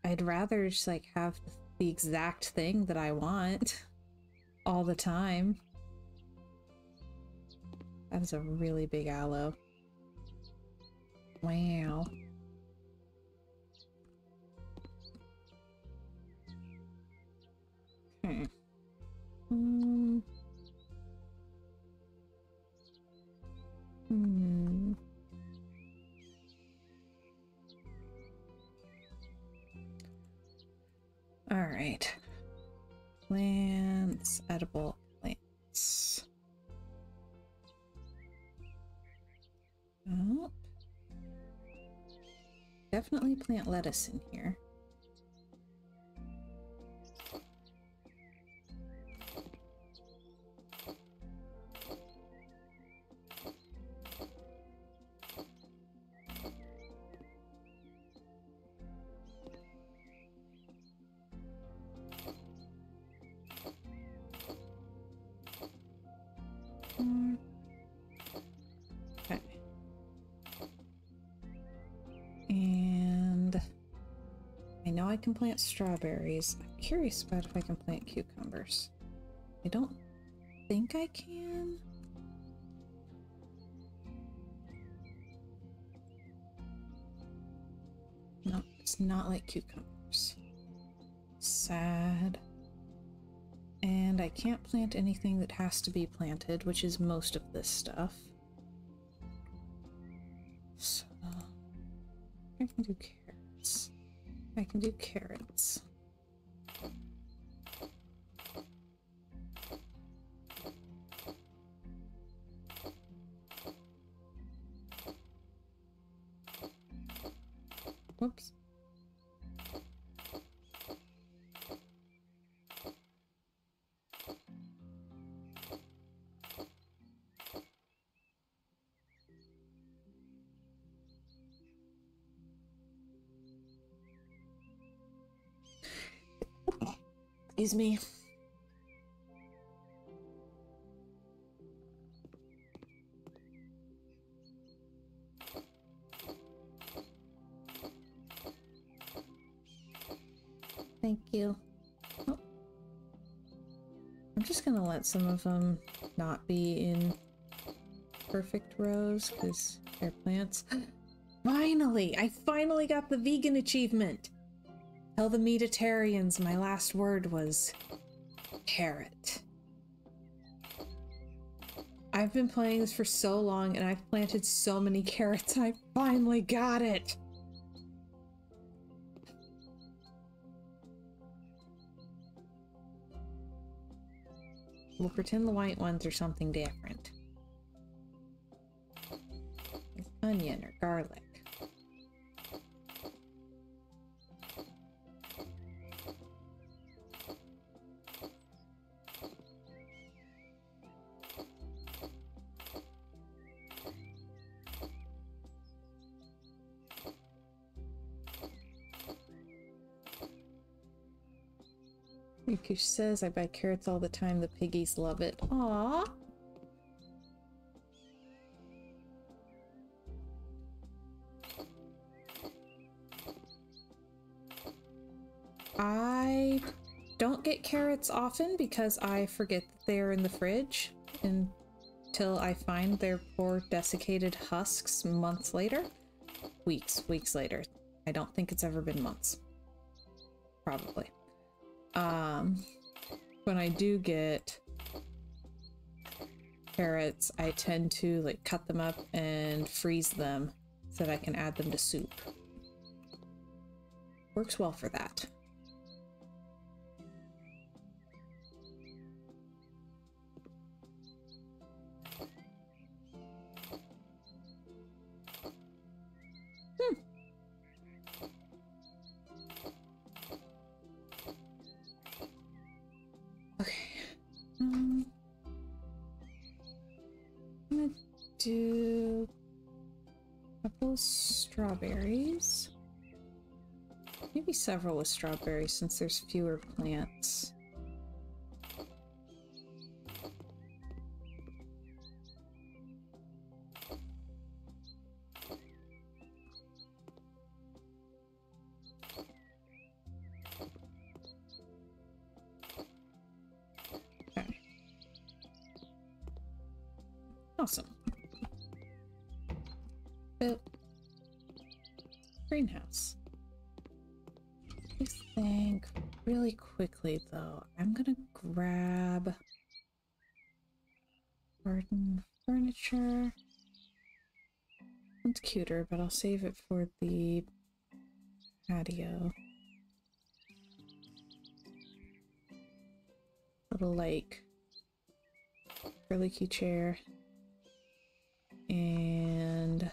I'd rather just like have the exact thing that I want all the time. That is a really big aloe. Wow. All right. Plants, edible plants. Oh. Definitely plant lettuce in here. Okay. And I know I can plant strawberries. I'm curious about if I can plant cucumbers. I don't think I can. No, it's not like cucumbers. sad. And I can't plant anything that has to be planted, which is most of this stuff. So I can do carrots. I can do carrots. Whoops. Excuse me. Thank you. Oh. I'm just gonna let some of them not be in perfect rows because they're plants. Finally! I finally got the vegan achievement! Tell the meatitarians my last word was carrot. I've been playing this for so long and I've planted so many carrots. I finally got it! We'll pretend the white ones are something different. Like onion or garlic. Yuki says I buy carrots all the time. The piggies love it. Aww. I don't get carrots often because I forget that they're in the fridge until I find their poor desiccated husks months later. Weeks later. I don't think it's ever been months. Probably. When I do get carrots, I tend to like cut them up and freeze them so that I can add them to soup. Works well for that. I'm gonna do a couple of strawberries. Maybe several with strawberries since there's fewer plants. Awesome. But greenhouse. I think really quickly though, I'm gonna grab garden furniture. It's cuter, but I'll save it for the patio. Little like really cute chair. And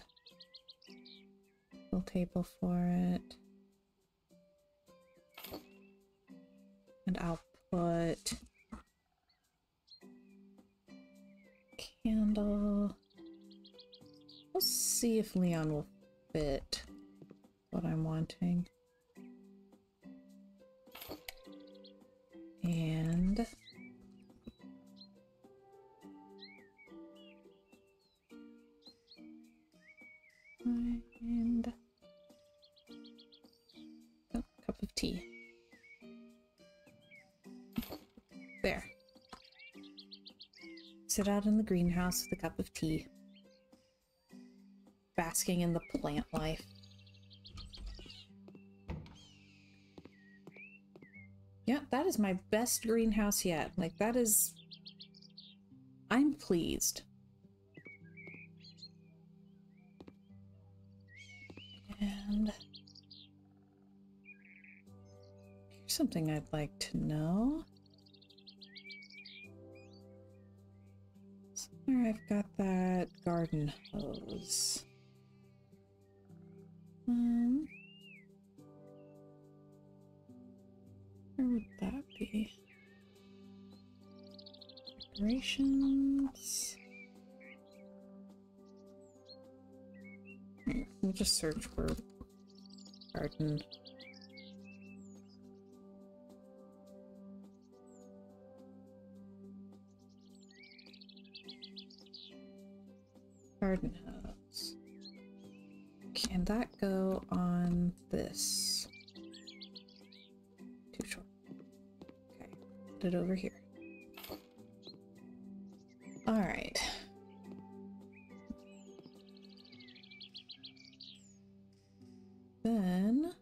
little table for it. And I'll put candle. We'll see if Leon will fit what I'm wanting. And oh, cup of tea. There. Sit out in the greenhouse with a cup of tea. Basking in the plant life. Yeah, that is my best greenhouse yet. Like, that is... I'm pleased. And... here's something I'd like to know. Somewhere I've got that garden hose. Where would that be? Decorations. We'll just search for garden. Garden hose. Can that go on this? Too short. Okay, put it over here. All right. Then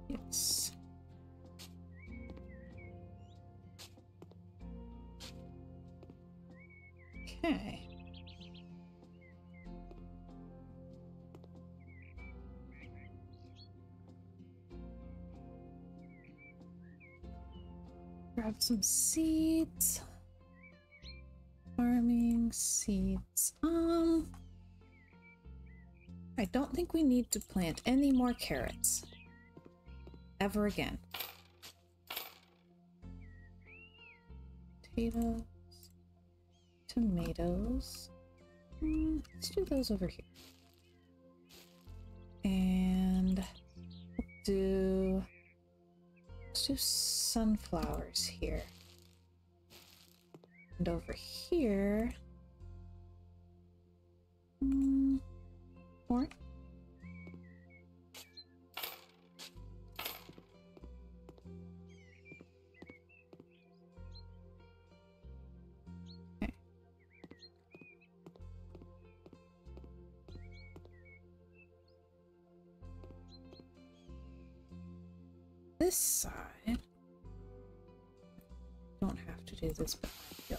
yes. Okay. Grab some seeds. Farming seeds. I don't think we need to plant any more carrots. Ever again. Potatoes. Tomatoes. Let's do those over here. And let's do sunflowers here. And over here, corn. Okay. This side, don't have to do this, but I feel.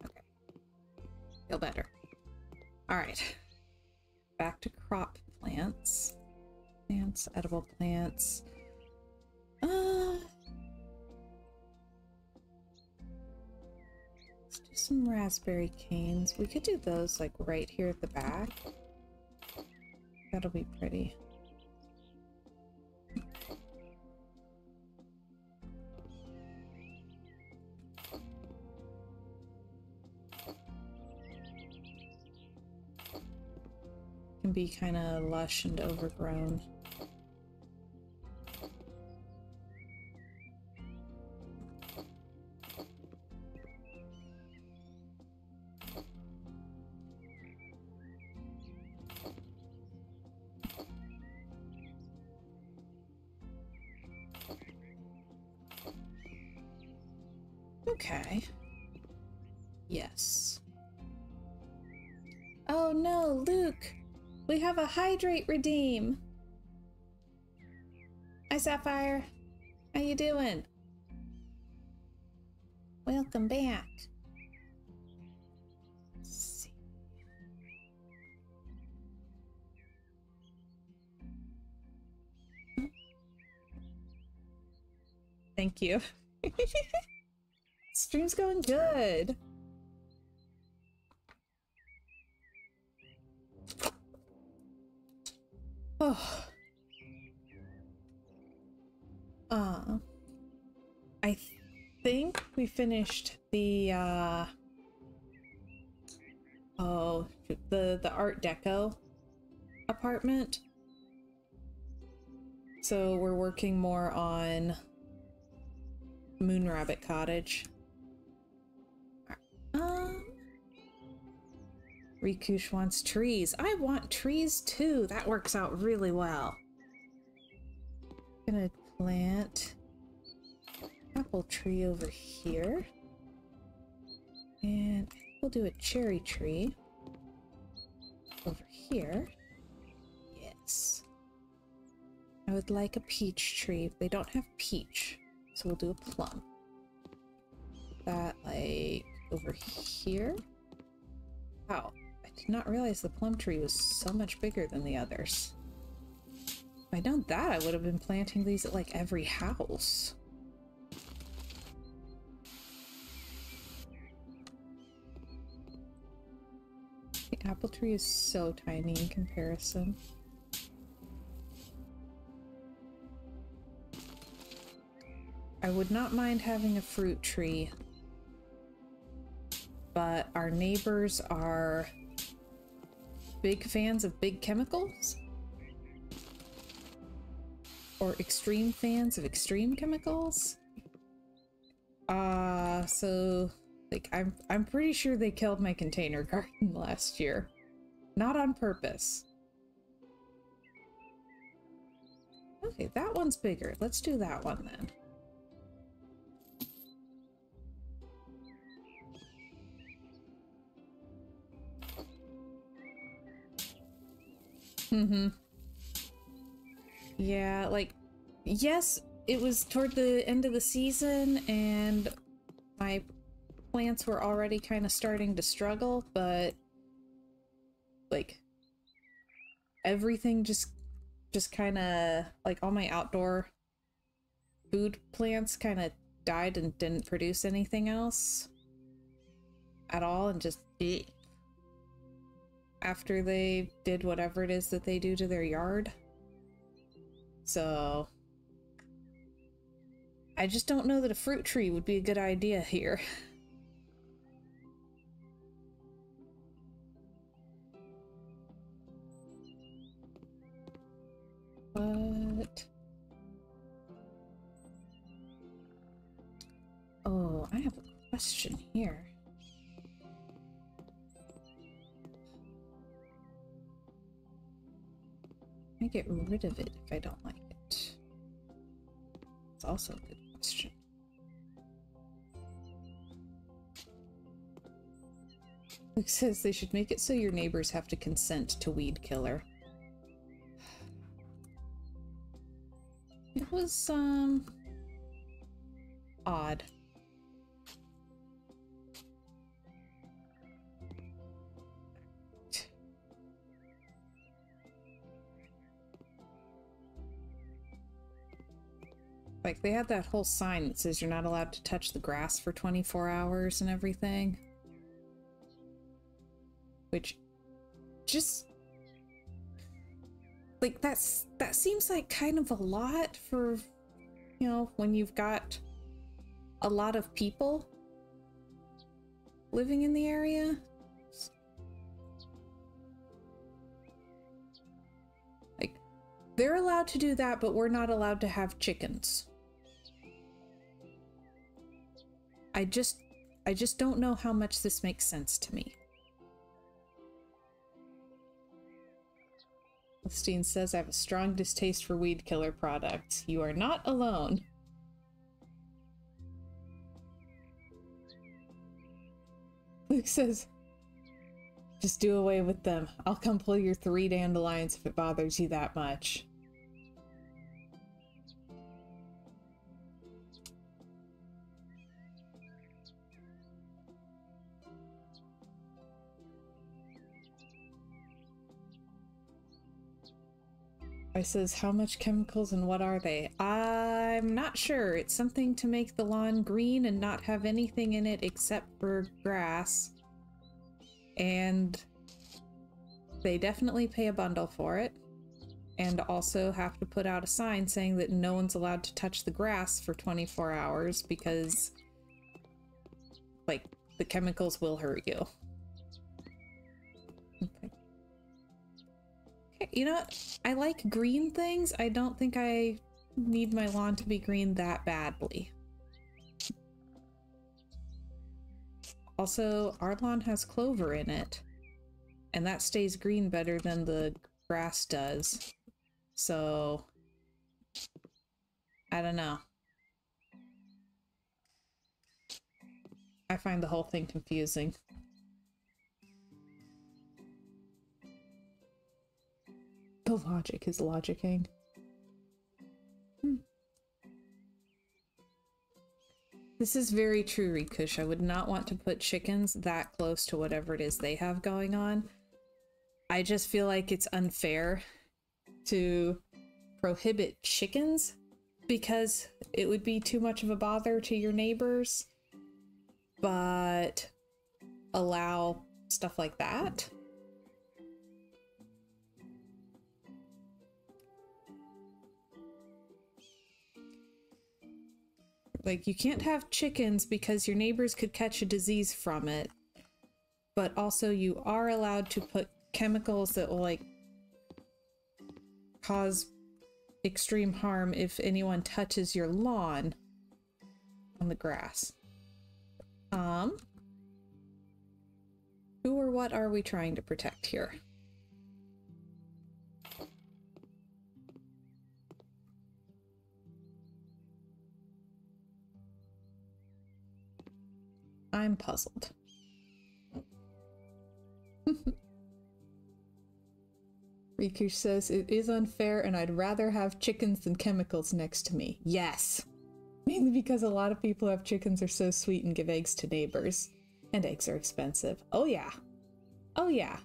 Okay, feel better. All right, back to crop plants. Plants, edible plants. Let's do some raspberry canes. We could do those like right here at the back. That'll be pretty. Can be kind of lush and overgrown. Okay. Yes. Oh no, Luke! We have a hydrate redeem! Hi, Sapphire! How you doing? Welcome back. Let's see. Thank you. Stream's going good. Oh. I think we finished the the Art Deco apartment. So we're working more on Moon Rabbit Cottage. Rikush wants trees. I want trees too. That works out really well. Gonna plant apple tree over here. And we'll do a cherry tree over here. Yes. I would like a peach tree. They don't have peach, so we'll do a plum. That like over here. Wow, I did not realize the plum tree was so much bigger than the others. If I'd known that, I would have been planting these at like every house. The apple tree is so tiny in comparison. I would not mind having a fruit tree, but our neighbors are big fans of big chemicals, or extreme fans of extreme chemicals. So like I'm pretty sure they killed my container garden last year, not on purpose. Okay, that one's bigger. Let's do that one then. Yeah, like, yes, it was toward the end of the season and my plants were already kind of starting to struggle, but like everything just kind of like all my outdoor food plants kind of died and didn't produce anything else at all, and just after they did whatever it is that they do to their yard. So I just don't know that a fruit tree would be a good idea here. But oh, I have a question here. Can I get rid of it if I don't like it? It's also a good question. Luke says they should make it so your neighbors have to consent to weed killer. It was, odd. Like, they had that whole sign that says you're not allowed to touch the grass for 24 hours and everything. Which, just... like, that seems like kind of a lot for, you know, when you've got a lot of people living in the area. Like, they're allowed to do that, but we're not allowed to have chickens. I just don't know how much this makes sense to me. Stein says, I have a strong distaste for weed killer products. You are not alone. Luke says, just do away with them. I'll come pull your 3 dandelions if it bothers you that much. I says, how much chemicals and what are they? I'm not sure. It's something to make the lawn green and not have anything in it except for grass. And they definitely pay a bundle for it. And also have to put out a sign saying that no one's allowed to touch the grass for 24 hours because, like, the chemicals will hurt you. Okay. Okay. you know, I like green things. I don't think I need my lawn to be green that badly. Also, our lawn has clover in it, and that stays green better than the grass does. So, I don't know. I find the whole thing confusing. The logic is logicking. This is very true, Rikush. I would not want to put chickens that close to whatever it is they have going on. I just feel like it's unfair to prohibit chickens because it would be too much of a bother to your neighbors, but allow stuff like that. Like, you can't have chickens because your neighbors could catch a disease from it, but also you are allowed to put chemicals that will, like, cause extreme harm if anyone touches your lawn on the grass. Who or what are we trying to protect here? I'm puzzled. Riku says, it is unfair and I'd rather have chickens than chemicals next to me. Yes! Mainly because a lot of people who have chickens are so sweet and give eggs to neighbors. And eggs are expensive. Oh yeah. Oh yeah.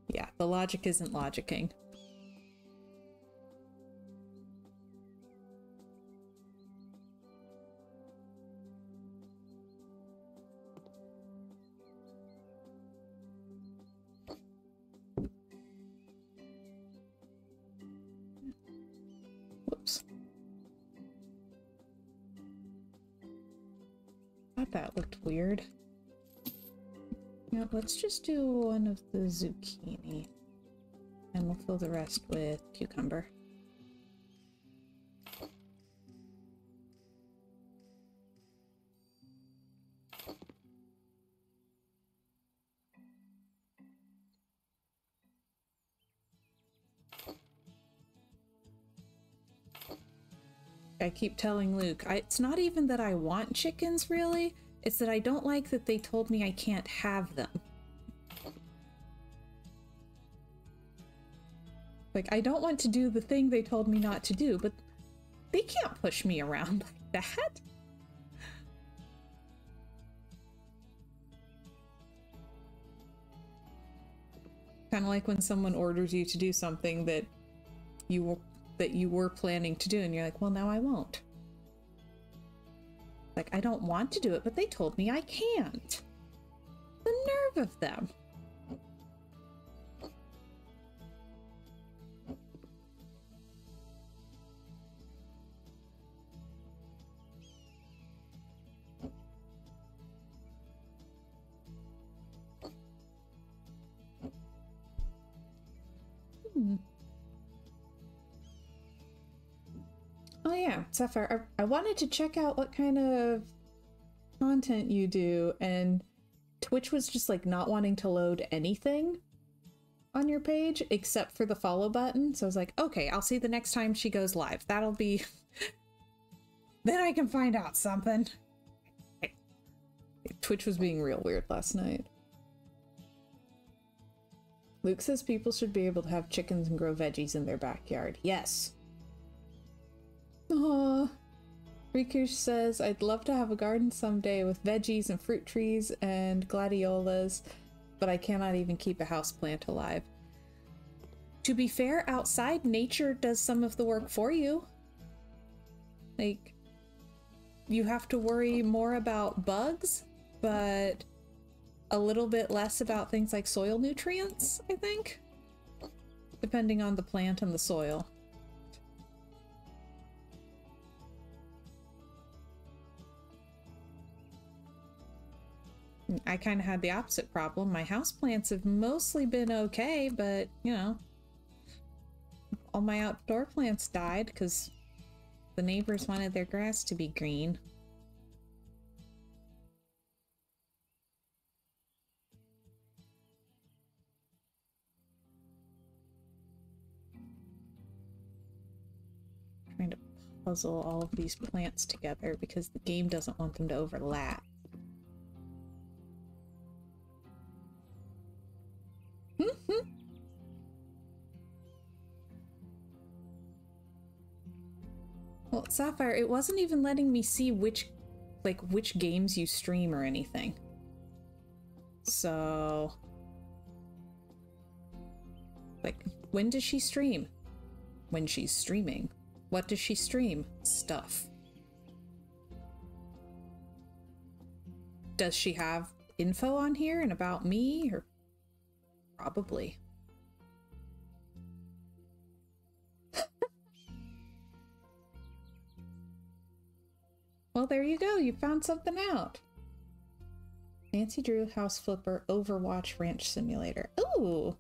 Yeah, the logic isn't logicking. Whoops. Thought that looked weird. Yeah, let's just do one of the zucchini. And we'll fill the rest with cucumber. I keep telling Luke, it's not even that I want chickens, really. It's that I don't like that they told me I can't have them. Like, I don't want to do the thing they told me not to do, but they can't push me around like that. Kind of like when someone orders you to do something that you were planning to do, and you're like, well, now I won't. Like, I don't want to do it, but they told me I can't. The nerve of them. Oh yeah, Sapphire, I wanted to check out what kind of content you do, and Twitch was just like not wanting to load anything on your page except for the follow button. So I was like, okay, I'll see the next time she goes live. That'll be... then I can find out something. Twitch was being real weird last night. Luke says people should be able to have chickens and grow veggies in their backyard. Yes. Aww. Rikush says, I'd love to have a garden someday with veggies and fruit trees and gladiolas, but I cannot even keep a houseplant alive. To be fair, outside, nature does some of the work for you. Like, you have to worry more about bugs, but a little bit less about things like soil nutrients, I think, depending on the plant and the soil. I kind of had the opposite problem. My houseplants have mostly been okay, but, you know, all my outdoor plants died because the neighbors wanted their grass to be green. Trying to puzzle all of these plants together because the game doesn't want them to overlap. Well, Sapphire, it wasn't even letting me see which games you stream or anything. So, like, when does she stream? When she's streaming. What does she stream? Stuff. Does she have info on here and about me? Or probably. Well, there you go. You found something out. Nancy Drew House Flipper Overwatch Ranch Simulator. Ooh!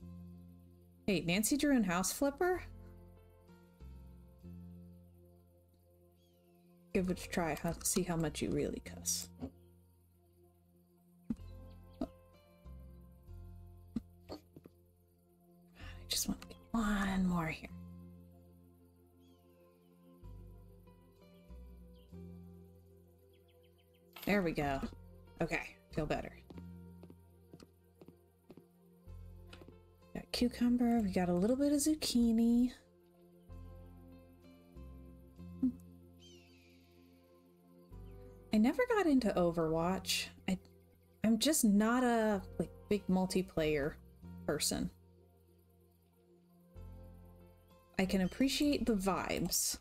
Hey, Nancy Drew and House Flipper? Give it a try. See how much you really cuss. I just want to get one more here. There we go. Okay, feel better. Got cucumber, we got a little bit of zucchini. I never got into Overwatch. I'm just not a big multiplayer person. I can appreciate the vibes.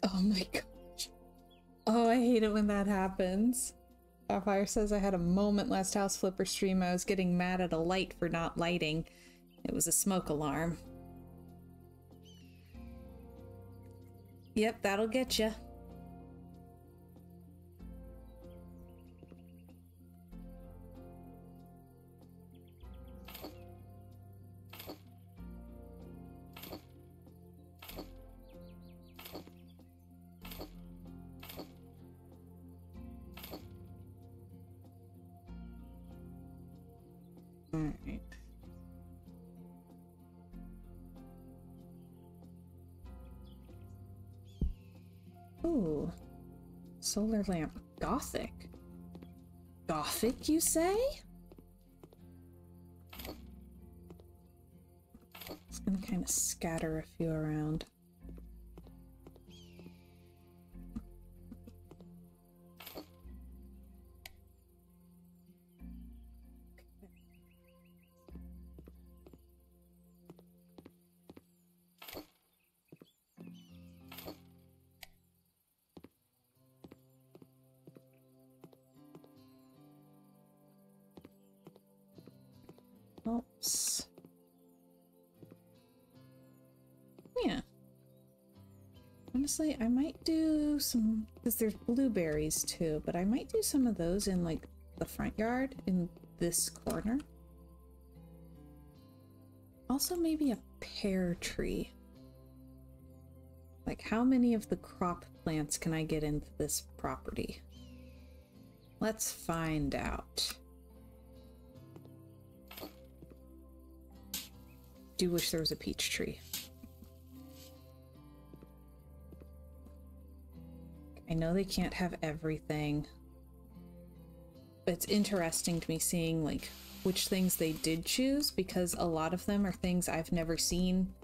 Oh my gosh. Oh, I hate it when that happens. Sapphire says I had a moment last House Flipper stream. I was getting mad at a light for not lighting. It was a smoke alarm. Yep, that'll get you. Alright. Ooh. Solar lamp. Gothic. Gothic, you say? It's gonna kind of scatter a few around. Oops. Yeah. Honestly, I might do some, because there's blueberries too, but I might do some of those in like the front yard in this corner. Also maybe a pear tree. Like how many of the crop plants can I get into this property? Let's find out. Do wish there was a peach tree. I know they can't have everything, but it's interesting to me seeing like which things they did choose, because a lot of them are things I've never seen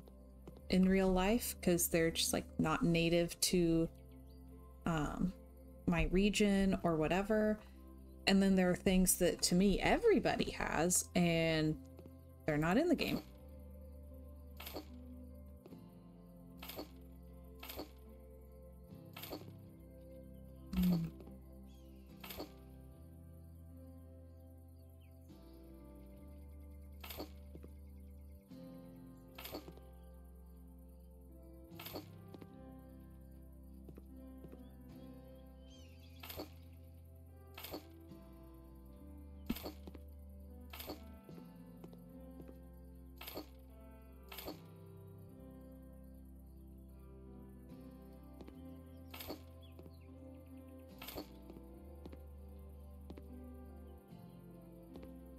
in real life because they're just like not native to my region or whatever. And then there are things that to me everybody has and they're not in the game.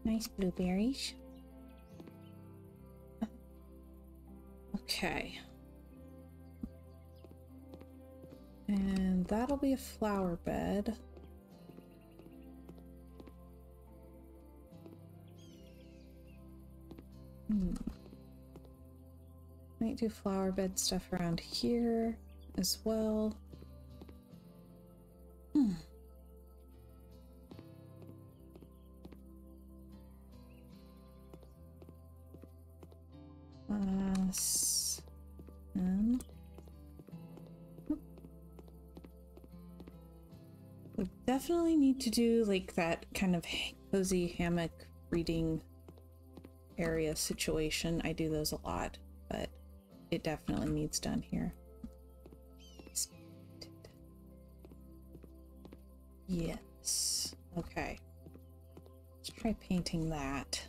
Nice blueberries. Okay. And that'll be a flower bed. Might do flower bed stuff around here as well. We definitely need to do like that kind of cozy hammock reading area situation. I do those a lot, but it definitely needs done here. Yes. Okay. Let's try painting that.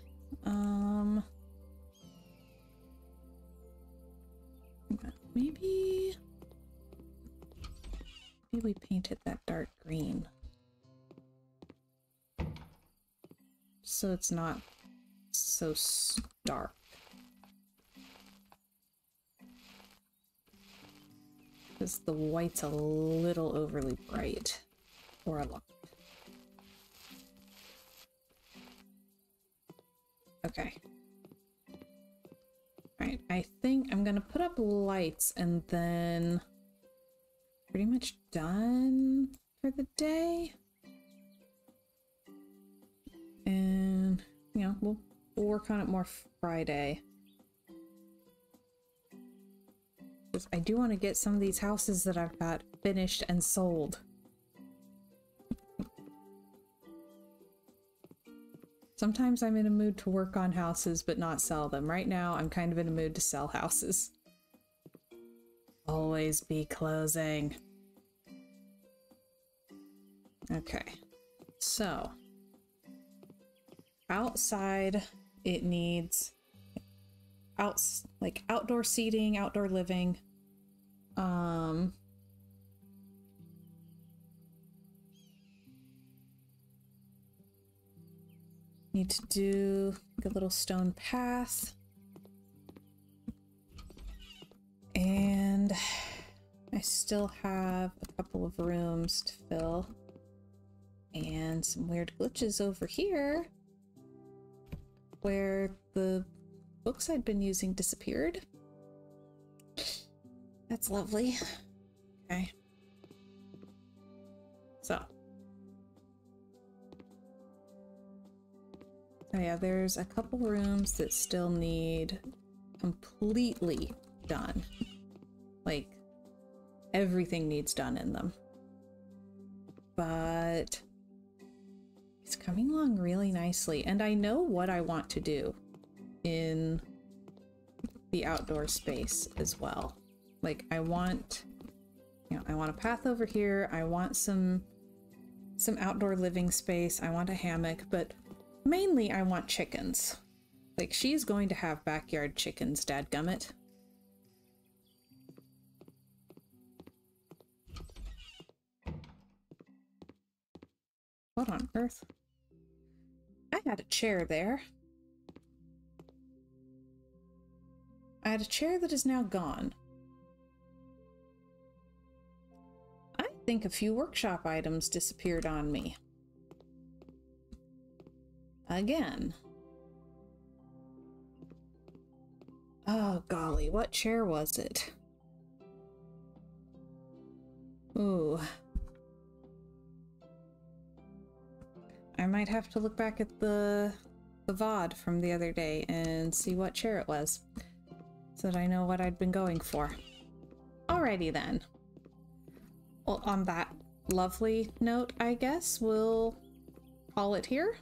Maybe we painted that dark green. So it's not so stark. Because the white's a little overly bright. Or a lot. Okay. Alright, I think I'm gonna put up lights and then pretty much done for the day. And, you know, we'll work on it more Friday. Because I do want to get some of these houses that I've got finished and sold. Sometimes I'm in a mood to work on houses but not sell them. Right now, I'm kind of in a mood to sell houses. Always be closing. Okay, so outside it needs like outdoor seating, outdoor living. Need to do like a little stone path. And I still have a couple of rooms to fill. And some weird glitches over here where the books I'd been using disappeared. That's lovely. Okay. So yeah, there's a couple rooms that still need completely done. Like, everything needs done in them. But it's coming along really nicely, and I know what I want to do in the outdoor space as well. Like, I want, you know, I want a path over here, I want some outdoor living space, I want a hammock, but mainly I want chickens. Like, she's going to have backyard chickens, dadgummit. What on earth? I had a chair there. I had a chair that is now gone. I think a few workshop items disappeared on me. Again. Oh golly, what chair was it? Ooh. I might have to look back at the VOD from the other day and see what chair it was, so that I know what I'd been going for. Alrighty then. Well, on that lovely note, I guess we'll call it here.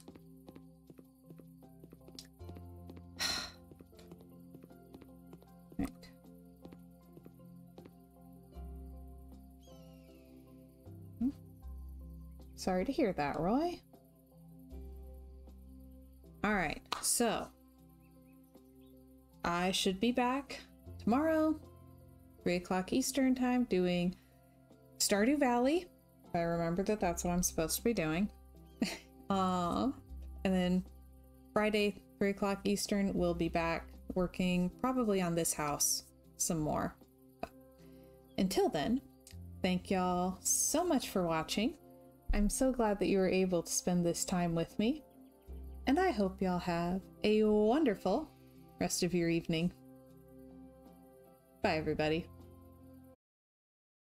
Right. Sorry to hear that, Roy. Alright, so I should be back tomorrow, 3 o'clock Eastern time, doing Stardew Valley. I remember that that's what I'm supposed to be doing. And then Friday, 3 o'clock Eastern, we'll be back working probably on this house some more. But until then, thank y'all so much for watching. I'm so glad that you were able to spend this time with me, and I hope y'all have a wonderful rest of your evening. Bye, everybody.